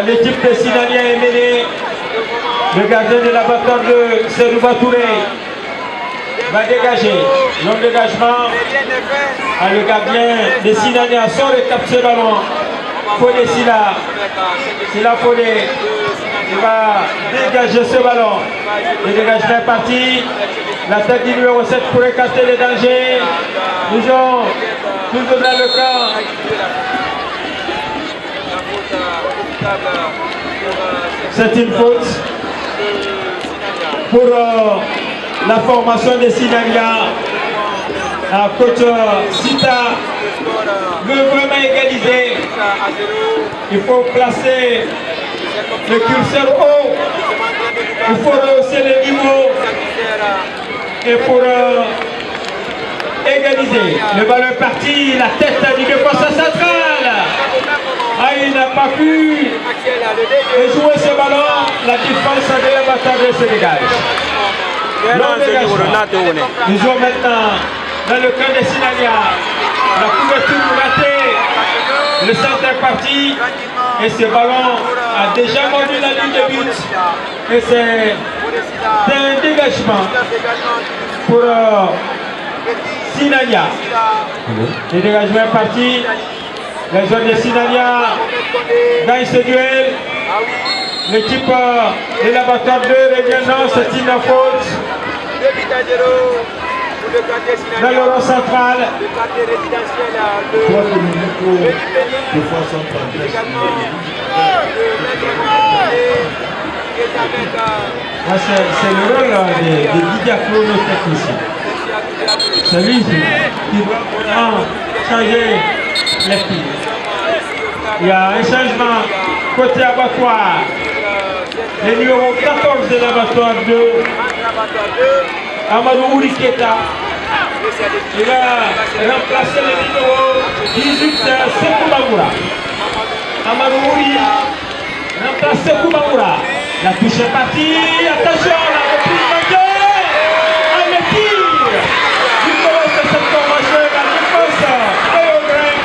L'équipe de Sinania est mêlée. Le gardien de l'abattoir 2, Serouba Touré, va dégager. Long dégagement. Le gardien de Sinania sort et capte ce ballon. Fodé Silla. Silla Fodé. Il va dégager ce ballon. Le dégagement est parti. La tête du numéro 7 pour écarter les dangers. Nous sommes toujours dans le camp. C'est une faute pour la formation de Sinania. Coach Sita veut vraiment égaliser. Il faut placer le curseur haut. Il faut rehausser le niveau. Et pour égaliser, le ballon est parti. La tête du défenseur central. Il n'a pas pu jouer ce ballon. La défense de l'abattoir se dégage. Nous jouons maintenant dans le camp de Sinania. La couverture ratée. Le centre est parti. Et ce ballon a déjà mordu la ligne de but. Et c'est un dégagement pour Sinania. Le dégagement est parti. Les joueurs de Sinania gagnent ce duel. L'équipe de l'abattoir 2 revient. Non, c'est une faute. Dans le rond central. C'est le rôle de Didier Afro, notre technicien. C'est lui qui doit changer les filles. Il y a un changement côté abattoir. Le numéro 14 de l'abattoir 2, Amadou Ouriketa. Il va remplacer le numéro 18, Sekou Bangoura. Amadou Ouri remplace Sekou Bangoura. La touche est partie. Attention, la reprise manquée. Le tir. Du coup, de cette formation, la défense est au grain.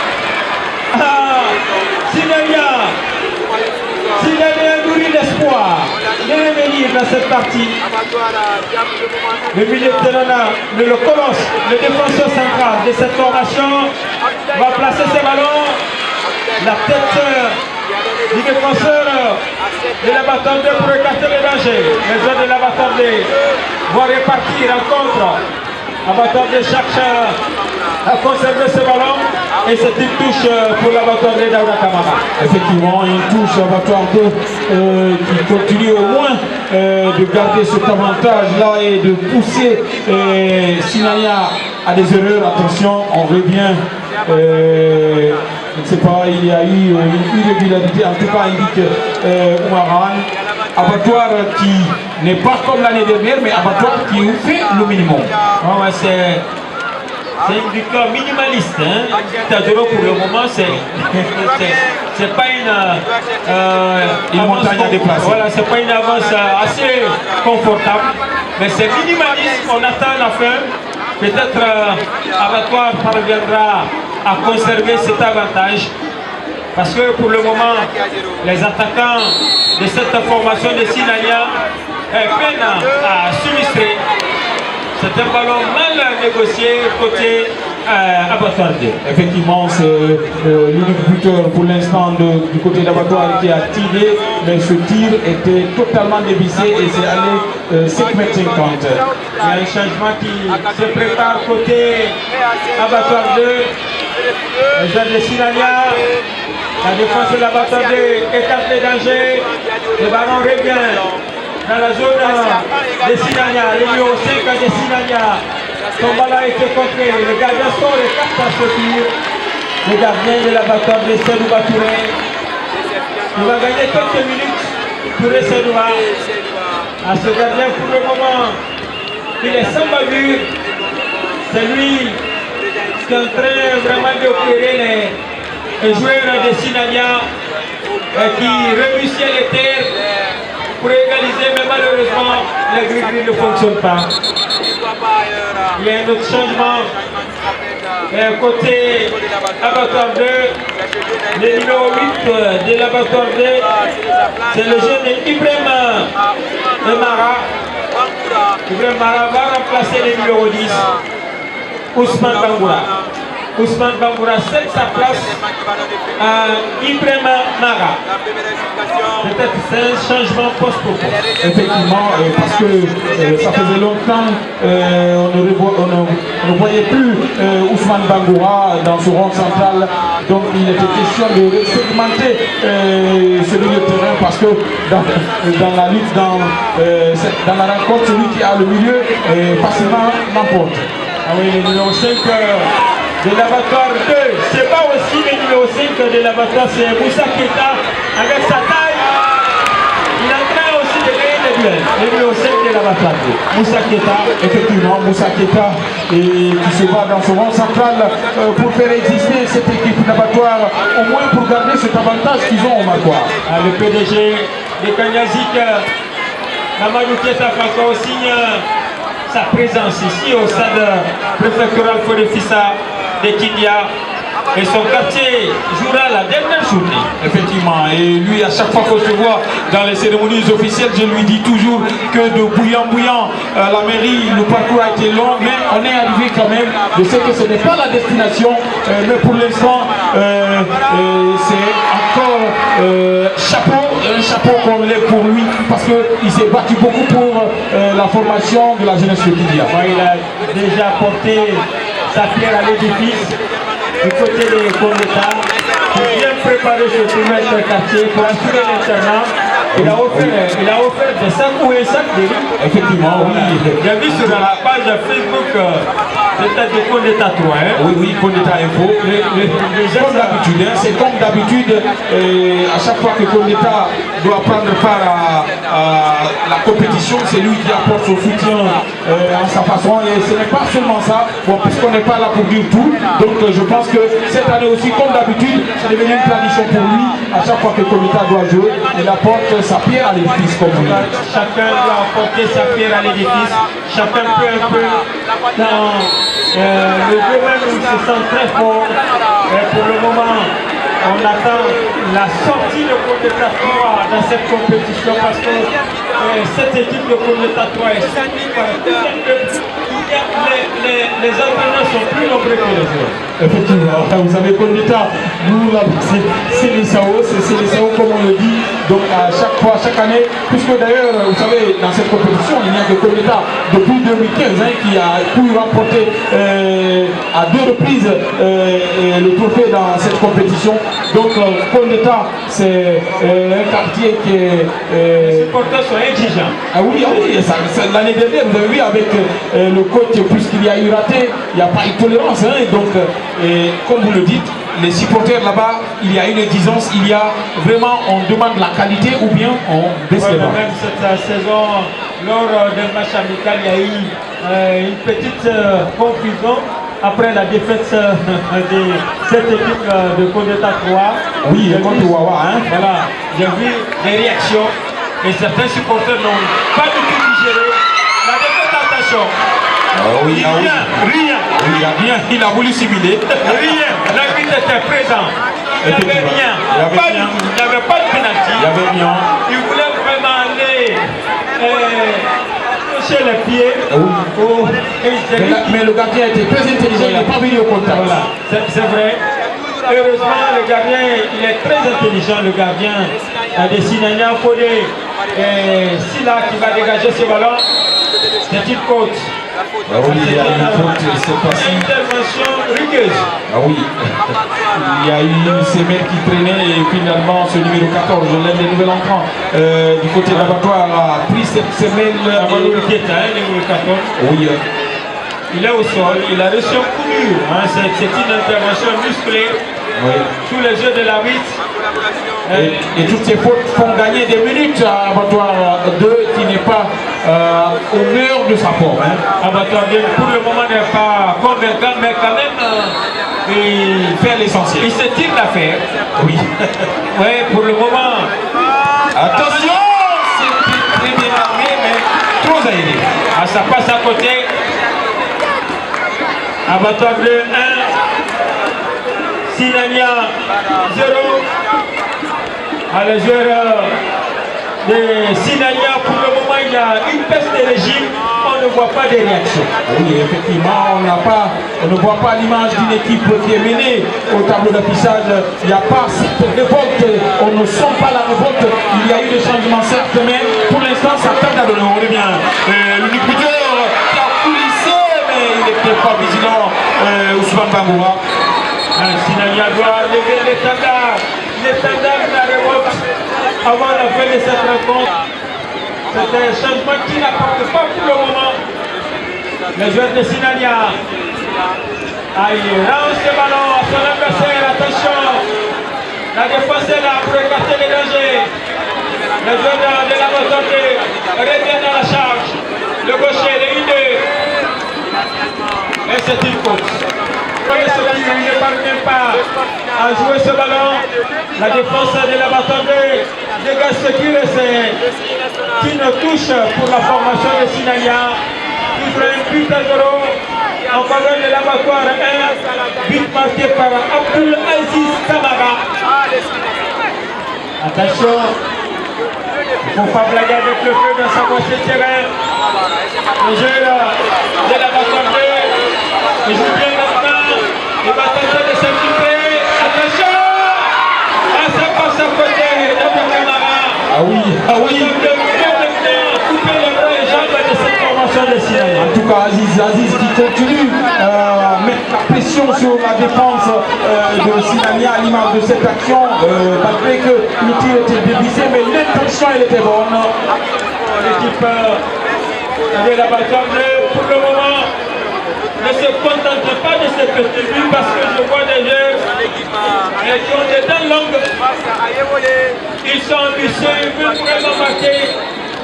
Sinania nourrit l'espoir. Il est venir dans cette partie. Le milieu de terrain, le colosse, le défenseur central de cette formation va placer ses ballons. La tête du défenseur de l'abattoir 2 pour écarter les dangers. Les joueurs de l'abattoir 2 vont répartir en contre. L'abattoir 2 cherche à conserver ce ballon. Et c'est une touche pour l'abattoir de Daouda Kamara. Effectivement, une touche abattoir 2 qui continue au moins de garder cet avantage-là et de pousser Sinania à des erreurs. Attention, on revient. Je ne sais pas, il y a eu une irrégularité, en tout cas indique Oumaran. Abattoir qui n'est pas comme l'année dernière, mais abattoir qui fait le minimum. C'est une victoire minimaliste. Tadjoro pour le moment, c'est pas une montagne à déplacer. Voilà, c'est pas une avance assez confortable. Mais c'est minimaliste, on attend la fin. Peut-être Abattoir parviendra à conserver cet avantage. Parce que pour le moment, les attaquants de cette formation de Sinania peinent à s'illustrer. C'est un ballon mal négocié côté Abattoir 2. Effectivement, c'est l'unique buteur pour l'instant du côté d'Abattoir qui a tiré, mais ce tir était totalement dévissé et c'est allé 5 mètres 50. Il y a un changement qui se prépare côté Abattoir 2. Les joueurs de Sinania, la défense de l'Abattoir 2 écarte les dangers. Le ballon revient dans la zone de Sinania, le numéro 5 de Sinania. Son ballon a été contré, le gardien sort et capte à ce tir. Le gardien de l'Abattoir de Sedouba Touré. Il va gagner quelques minutes pour Sedouba. À ce gardien pour le moment, il est sans bavure. C'est lui qui est en train vraiment d'opérer les joueurs de Sinania qui remuaient les terres pour égaliser, mais malheureusement, les gris-gris ne fonctionnent pas. Il y a un autre changement. Côté Abattoir 2, le numéro 8 de l'Abattoir 2, c'est le jeune Ibrahim Mara. Ibrahim Mara va remplacer le numéro 10, Ousmane Bangoura. Ousmane Bangoura cède sa place à Ibrahim Mara. Peut-être c'est un changement poste pour poste. Effectivement, parce que ça faisait longtemps on ne voyait plus Ousmane Bangoura dans ce rond central. Donc il était question de segmenter ce milieu de terrain parce que dans la lutte, dans la rencontre, celui qui a le milieu facilement l'emporte. Ah oui, le numéro 5 de l'Abattoir 2, c'est pas aussi le numéro 5 de l'Abattoir, c'est Moussa Keita avec sa taille. Il est en train aussi de gagner des duels. Le numéro 5 de l'Abattoir 2, Moussa Keita. Effectivement, Moussa Keita qui se bat dans son rang central pour faire exister cette équipe d'Abattoir, au moins pour garder cet avantage qu'ils ont au Matoire. Le PDG de Kanyazik, Mamadou Keita Franco signe sa présence ici au stade préfectoral Fodé-Fissa de Kindia et son quartier jouera la dernière journée. Effectivement, et lui à chaque fois qu'on se voit dans les cérémonies officielles, je lui dis toujours que de bouillant la mairie, le parcours a été long, mais on est arrivé quand même. Je sais que ce n'est pas la destination, mais pour l'instant c'est encore un chapeau qu'on lève pour lui parce qu'il s'est battu beaucoup pour la formation de la jeunesse de Kindia. Il a déjà porté sa pierre à l'édifice du côté des Condétats pour bien préparer ce tournoi quartier pour assurer l'internat. Il a offert des sacs ou un sac de riz. Effectivement, oui. J'ai vu sur la page Facebook peut-être de Condétat 3. Oui, Condétat Info. Comme d'habitude, c'est comme d'habitude, à chaque fois que Condétat doit prendre part à la compétition, c'est lui qui apporte son soutien en sa façon. Et ce n'est pas seulement ça, puisqu'on n'est pas là pour dire tout. Donc je pense que cette année aussi, comme d'habitude, c'est devenu une tradition pour lui. À chaque fois que Condétat doit jouer, il apporte sa pierre à l'édifice, comme on dit. Chacun doit apporter sa pierre à l'édifice. Chacun peut un peu dans le domaine où il se sent très fort. Pour le moment, on attend la sortie de Condétat 3 dans cette compétition parce que cette équipe de Condétat 3 est saluée par les entraîneurs sont plus nombreux que les autres. Effectivement, vous savez, Condétat, nous, c'est les SAO comme on le dit. Donc à chaque fois, chaque année, puisque d'ailleurs, vous savez, dans cette compétition, il n'y a que Condétat depuis 2015 qui a pu remporter à 2 reprises le trophée dans cette compétition. Donc Condétat, c'est un quartier qui est... Les supporters sont exigeants. Ah oui, l'année dernière, vous avez vu avec le coach, puisqu'il y a eu raté, il n'y a pas eu de tolérance. Donc, comme vous le dites, les supporters là-bas, il y a une exigence, il y a vraiment, on demande la qualité ou bien on baisse les bras. Même cette saison, lors d'un match amical, il y a eu une petite confusion après la défaite de cette équipe de Condétat 3. Oui, contre Wawa. Voilà, j'ai vu des réactions et certains supporters n'ont pas du tout digéré la défaite attention. Oui, Rien. il a voulu simuler. Rien. L'arbitre était présent. Il n'y avait rien. Il n'y avait pas de pénalty. Il y avait rien. Il voulait vraiment aller toucher les pieds. Mais le gardien était très intelligent, il n'est pas venu au contact. Voilà, c'est vrai. Heureusement, le gardien, il est très intelligent, le gardien de Sinania Fodé. Silla qui va dégager ce ballon. C'est une faute. Ah oui, il y a une faute, c'est passé. Intervention rugueuse. Ah oui, il y a eu ces mecs qui traînaient et finalement ce numéro 14, l'un des nouveaux entrants du côté de l'abattoir a pris cette semaine. Numéro 14. Oui. Il est au sol, il a reçu un coup dur. Hein. C'est une intervention musclée sous les yeux de l'arbitre. Et toutes ces fautes font gagner des minutes à Abattoir 2 qui n'est pas au meilleur de sa forme. Hein. Abattoir 2 pour le moment n'est pas convaincant, mais quand même il fait l'essentiel. Il se tire l'affaire. Oui. Oui, pour le moment. Attention, c'est très bien armé, mais trop aéré. Ah, ça passe à côté. Abattoir 2, 1. Sinania 0. Les joueurs de Sinania, pour le moment, il y a une peste de régime, on ne voit pas de réaction. Oui, effectivement, on ne voit pas l'image d'une équipe qui est menée au tableau d'affichage. Il n'y a pas cette révolte, on ne sent pas la révolte. Il y a eu des changements certes, mais pour l'instant, ça tarde à donner. On est bien. L'unique buteur qui a coulissé, mais il n'était pas vigilant, Ousmane Bangoura. Sinania doit lever l'étendard de la révolte avant la fin de cette rencontre. C'est un changement qui n'apporte pas pour le moment. Les joueurs de Sinania. Il lance ce ballon à son adversaire. Attention. La défense est là pour écarter les dangers. Les joueurs de la Bozonde reviennent à la charge. Le gaucher, le 1-2. Et c'est une faute. Il ne parvient pas à jouer ce ballon. La défense de la Bozonde dégage ce qui reste. Une touche pour la formation de Sinania. Toujours un but à 0 en faveur de l'abattoir 1. But marqué par Abdul Aziz Kamara. Attention. Il ne faut pas blaguer avec le feu dans sa moitié de terrain. Le jeu de l'abattoir 2. Il joue bien maintenant. Il va tenter de s'occuper. Attention. Ça passe à côté de Kamara. Ah oui. En tout cas, Aziz qui continue à mettre la pression sur la défense de Sinania à l'image de cette action, malgré que le tir était dévissé, mais l'intention elle était bonne. L'équipe de la Bozonde, pour le moment, ne se contente pas de ce petit but parce que je vois des jeux qui ont des dents longues. Ils sont ambitieux, ils veulent vraiment marquer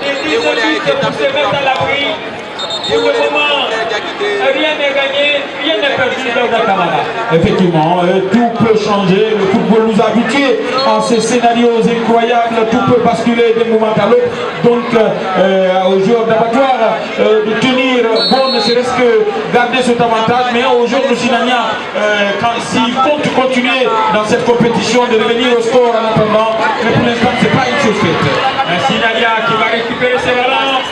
des 10 buts pour se mettre à l'abri. Pour le moment, rien n'est gagné, rien n'est perdu dans la Camara. Effectivement, tout peut changer. Le football nous a habitués à ces scénarios incroyables. Tout peut basculer d'un moment à l'autre. Donc, aux joueurs d'abattoir de tenir bon, ne serait-ce que garder cet avantage. Mais aux joueurs de Sinania, s'ils comptent continuer dans cette compétition, de revenir au score en attendant. Mais pour l'instant, ce n'est pas une chose faite. Sinania qui va récupérer ses ballons.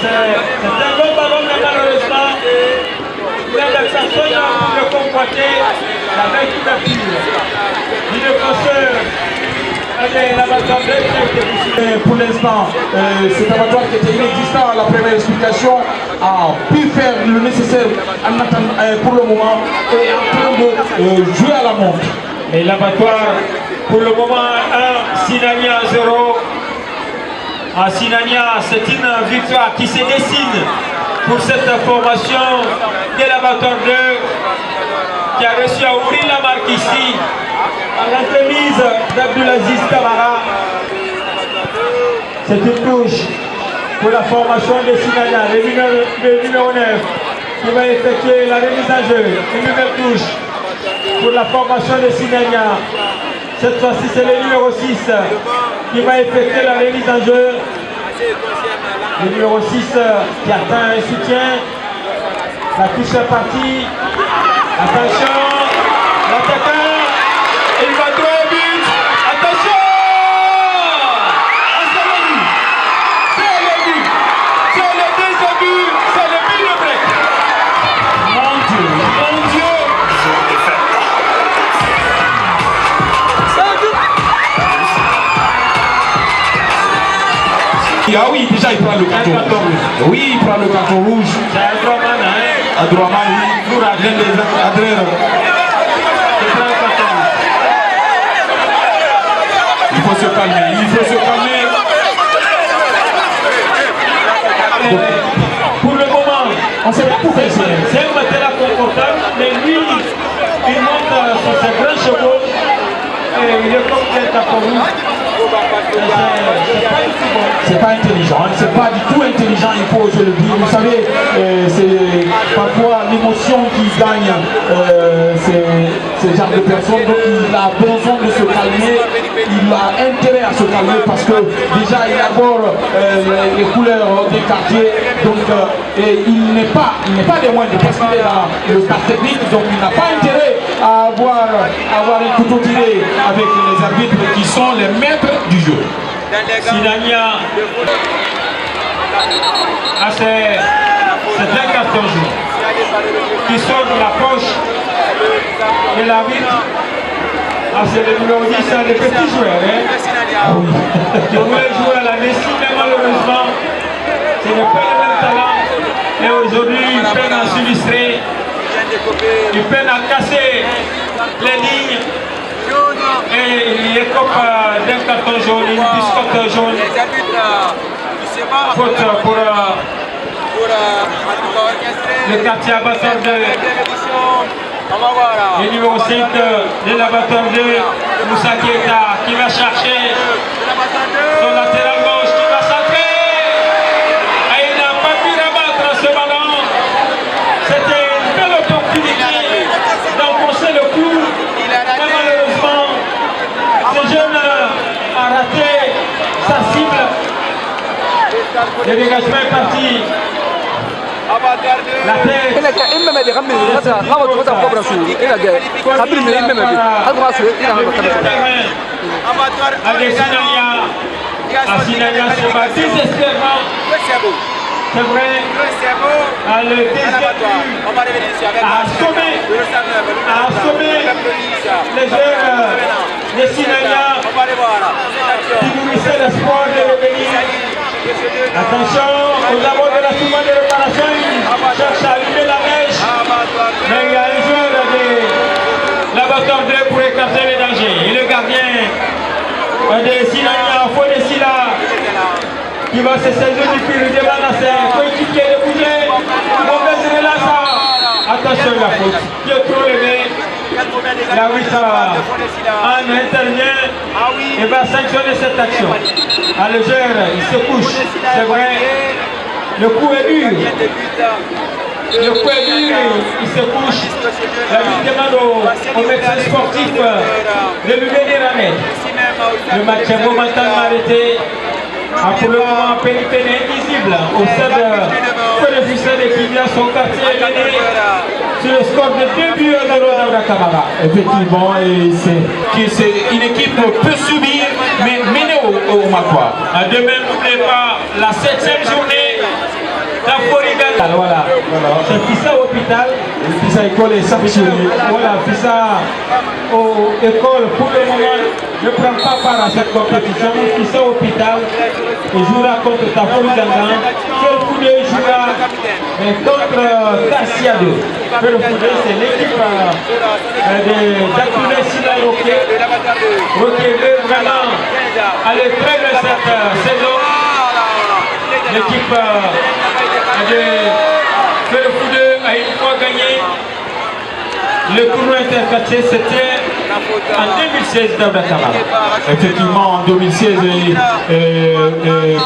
C'est un bon ballon, mais malheureusement, plein de personnes pour le convoiter la belle couverture du défenseur de l'abattoir qui a été décidé. Pour l'instant, cet abattoir qui était inexistant à la première explication a pu faire le nécessaire pour le moment et en train de jouer à la montre. Et l'abattoir, pour le moment, 1, Sinania 0. À Sinania, c'est une victoire qui se dessine pour cette formation de l'abattoir 2 qui a réussi à ouvrir la marque ici à l'entremise d'Abdulaziz Kamara. C'est une touche pour la formation de Sinania, le numéro 9 qui va effectuer la remise en jeu. Une nouvelle touche pour la formation de Sinania. Cette fois-ci, c'est le numéro 6 qui va effectuer la remise en jeu. Le numéro 6 qui atteint un soutien. La touche est partie. Attention. L'attaquant. Il va droit au but. Attention. C'est le but. C'est le but. C'est le deuxième but. C'est le but de break. Mon Dieu. Mon Dieu. Ah oui, déjà il prend le carton rouge. Oui, il prend le carton rouge. C'est un droit man, hein. Adroman, oui. Nous rappelons les adrères. Il prend le carton rouge. Il faut se calmer, il faut se calmer. Pour le moment, on ne sait pas pourquoi c'est un matelas confortable, mais lui, il monte sur ses grands chevaux et il est comme un carton rouge. C'est pas intelligent, hein. C'est pas du tout intelligent, il faut je le dire. Vous savez, c'est parfois l'émotion qui gagne ces genres de personnes. Donc il a besoin de se calmer, il a intérêt à se calmer parce que déjà il aborde les couleurs des quartiers. Donc et il n'est pas des moindres parce qu'il est dans le stade technique, donc il n'a pas intérêt à avoir un couteau tiré avec les arbitres qui sont les maîtres du jeu. Sinania, c'est un carton jaune qui sort de la poche de l'arbitre. C'est le numéro 10, c'est le petit joueur. Hein? Qui voulait jouer à la Messi, mais malheureusement, ce n'est pas le même talent. Et aujourd'hui, il peine à s'illustrer, il peine à casser les lignes. Et il écope d'un carton jaune, une biscotte jaune. Faute pour le quartier abatteur de le numéro 5 de l'abatteur de Moussa Keita qui va chercher son latéral gauche qui va centrer. Et il n'a pas pu rabattre ce ballon. C'était une belle opportunité d'enfoncer le clou. Mais malheureusement, ce jeune a raté sa cible. Le dégagement est parti. La tête. ina ga in meme de gamme hada laba tuwa ko brasu ina ga kabil me meme be hadu brasu ina ga kabil Asinania se bat désespérément. C'est vrai. Le deuxième a assommé les joueurs de Sinania qui nourrissaient l'espoir de revenir. Attention aux abords de la tourmente de réparation, il cherche à allumer la mèche, mais il y a un joueur de l'abatteur 2 pour écarter les dangers. Et le gardien de Sinania, Fonesila, qui va se saisir du fil, il demande à ses coéquipiers de bouger. Mauvaise relâche. Attention la faute. Qui est trop levé. La Wissa en intervient et va sanctionner cette action. À le joueur, il se couche. C'est vrai. Le coup est dur. Le coup est dur, il se couche. La vie demande au médecin sportif de lui venir en aide. Le match est momentanément arrêté. Pour le moment, Pélipène est invisible au sein de l'officier d'équipe à son quartier mené sur le score de 2 buts à 0 d'Aura Kamara. Effectivement, c'est une équipe peut subir, mais menée au Makwa. Demain, n'oubliez pas la 7e journée d'Aforigan. Voilà. C'est Fissa Hôpital. Fissa École et Safissi. Voilà, Fissa École pour le moment ne prend pas part à cette compétition. Fissa Hôpital jouera contre Tafourigangan. Quel coup de jouera contre Tassia 2. Le Foudé, c'est l'équipe d'Akoulé Sina Roquet veut vraiment aller très bien cette saison. L'équipe de le Foudé a une fois gagné le tournoi interquartier, c'était en 2016 d'Aura Kamara. Effectivement, en 2016,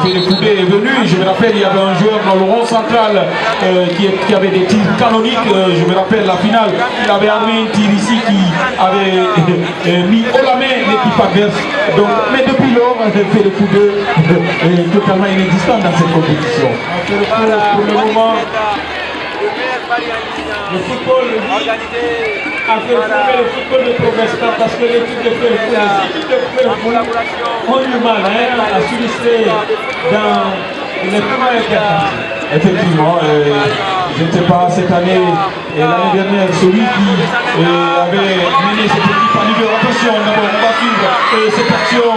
Félix Foudé est venu. Je me rappelle, il y avait un joueur dans le rond central qui avait des tirs canoniques. Je me rappelle la finale, il avait amené un tir ici qui avait mis haut la main l'équipe l'équipe adverse. Donc, mais depuis lors, elle fait le coup est totalement inexistant dans cette compétition. Pour le moment, le football a fait tomber le football de progresse pas parce que l'équipe de Pérou, les équipes de Pérou ont du mal à s'illustrer dans les premiers équipes. Effectivement, je ne sais pas, cette année et l'année dernière, celui qui avait mené cette équipe à niveau. Attention, d'abord, on va suivre cette action.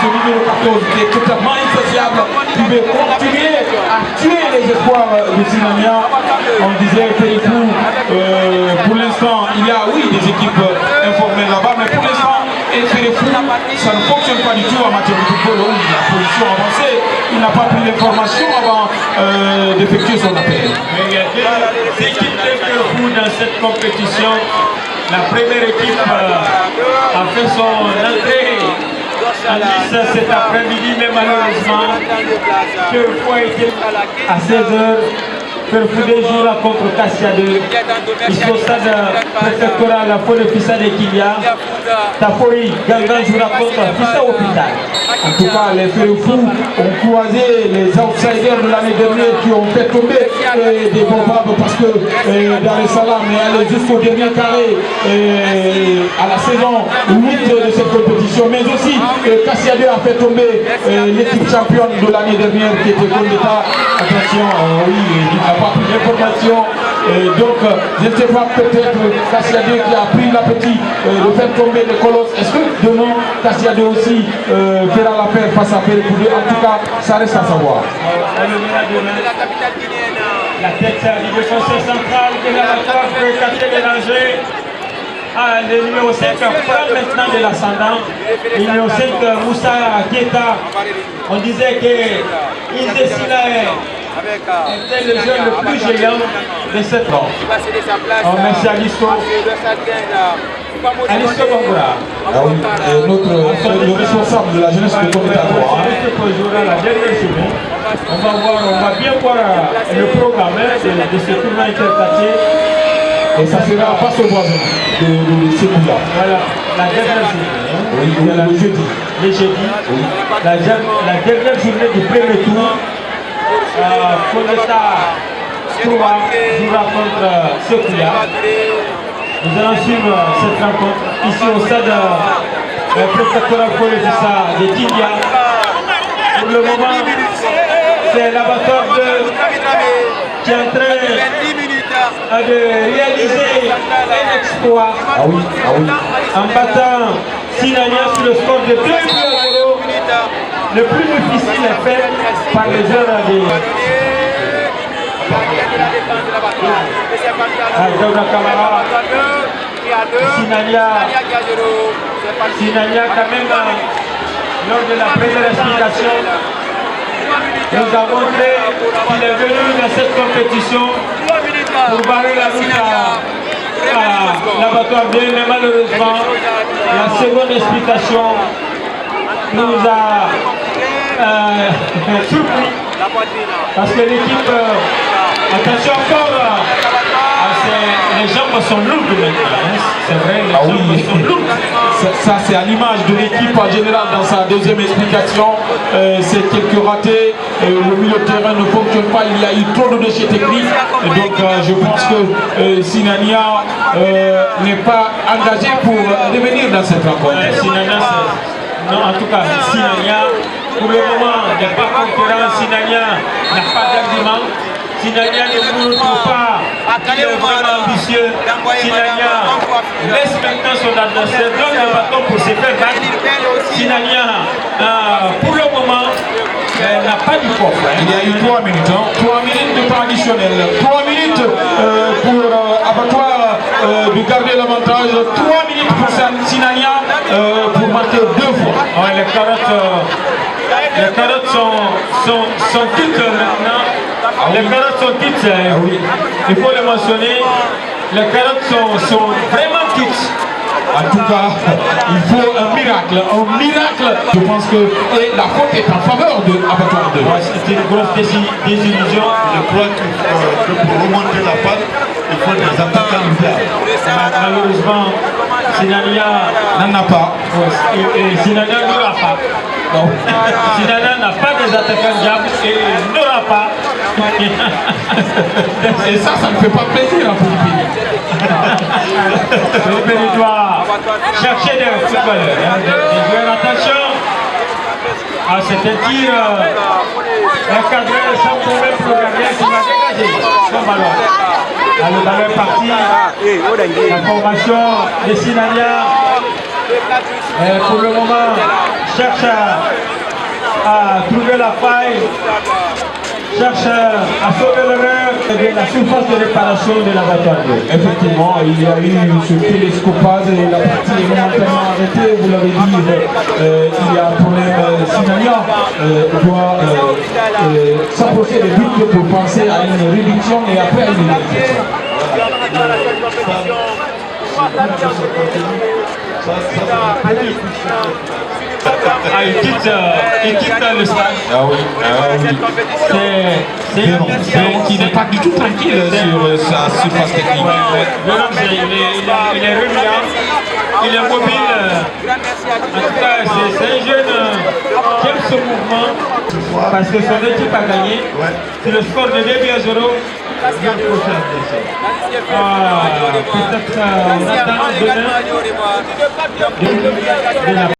Ce numéro 14 qui est totalement insatiable, qui veut continuer à tuer les espoirs de Sinania. On disait Péricou, pour l'instant, il y a oui des équipes informelles là-bas, mais pour l'instant, Péricou, ça ne fonctionne pas du tout en matière de football. Oui, la position avancée, il n'a pas pris l'information avant d'effectuer son appel. Mais il y a deux équipes de Pérou dans cette compétition. La première équipe a fait son entrée en lice cet après-midi, mais malheureusement, Pérou a été à 16h. Perfoudé jouera contre Cassia 2. Ils sont au stade préfectoral à Faux de Fissa de Kilia. Tafori, Gangan jouera contre Fissa Hôpital. En tout cas, les Férifous ont croisé les outsiders de l'année dernière qui ont fait tomber des bombardes parce que Dar es Salaam est allé jusqu'au dernier carré à la saison 8 de cette compétition. Mais aussi, Cassia 2 a fait tomber l'équipe championne de l'année dernière qui était Condeta. Attention, oui, il n'a pas pris l'information. Donc, je ne sais pas, peut-être Cassia 2 qui a pris l'appétit de faire tomber le colosse. Est-ce que demain, Cassia 2 aussi fera l'affaire face à Péricou? En tout cas, ça reste à savoir. On le verra demain. La tête du défenseur central de la bataille de Katia Bélanger. Le numéro 5 prend maintenant de l'ascendant. Le numéro 5, Moussa Kieta. On disait que Indesina était le jeune le plus géant de cette langue. Merci Alisto. Alisto Bangoura. Ah oui, le responsable de la jeunesse de Condeta 3. La dernière journée. On va bien voir le programme de ce tournoi interquartier. Et ça sera face au voisin de Ségoula. Voilà, la dernière journée. Oui, le jeudi. Le jeudi. Oui. La dernière journée du premier tour. Condeta 3 jouera contre Ségoula. Nous allons suivre cette rencontre ici au stade préfectoral Faux de Fissa de Kilia. Pour le moment, c'est l'abattoir qui est en train de réaliser un exploit en battant Sinania sur le score de 2-0. Le plus difficile est fait par les joueurs de Daouda Kamara. Sinania quand même, lors de la première explication, nous avons montré qu'il est venu dans cette compétition pour barrer la route à l'abattoir 2, mais malheureusement, la seconde explication nous a surpris parce que l'équipe, attention encore, les jambes sont lourdes maintenant, c'est vrai, les jambes sont lourdes. Ça c'est à l'image de l'équipe en général dans sa deuxième explication. C'est quelques ratés, le milieu de terrain ne fonctionne pas, il y a eu trop de déchets techniques. Et donc je pense que Sinania n'est pas engagé pour revenir dans cette rencontre. Sinania, non, en tout cas, Sinania, pour le moment, il n'y a pas concurrent. Sinania n'a pas d'argument. Sinania ne montre pas qu'il est vraiment ambitieux. Sinania laisse maintenant son adversaire, donne le bâton pour se faire battre. Sinania, pour le moment, n'a pas du coffre. Il y a eu 3 minutes, 3 minutes de temps additionnel, 3 minutes pour Abattoir de garder l'avantage, 3 minutes pour Sinania pour marquer 2 fois. Ouais, les carottes sont quittes maintenant. Les carottes sont quittes, oui. Il faut le mentionner. Les carottes sont vraiment quittes. En tout cas, il faut un miracle, Je pense que la faute est en faveur de Abattoir 2. Ouais, c'est une grosse désillusion. Je crois que pour remonter la patte, il faut des attaquants. Malheureusement, Sinania n'en a pas. et Sinania n'aura pas. Non. Sinania n'a pas des attaquants diables et n'aura pas. Et ça ne fait pas plaisir à Philippe. Philippe doit chercher des footballeurs, des joueurs. Attention, c'est un tir encadré sans problème pour le gardien qui va dégager son ballon. Le ballon est parti. La formation de Sinania, pour le moment, cherche à trouver la faille, cherche à sauver l'erreur de la surface de réparation de l'abattoir. Effectivement, il y a eu ce télescopage et la partie est momentanément arrêtée. Vous l'avez dit, il y a un problème. Sinania doit s'approcher des buts pour penser à une réduction et après à une élimination. Il quitte le stade. Ah oui, C'est qui n'est pas du tout tranquille sur sa surface technique. Il est remuant, il est mobile. En tout cas, c'est un jeune qui aime ce mouvement parce que son équipe a gagné. C'est le score de 2-0. Peut-être on attend demain.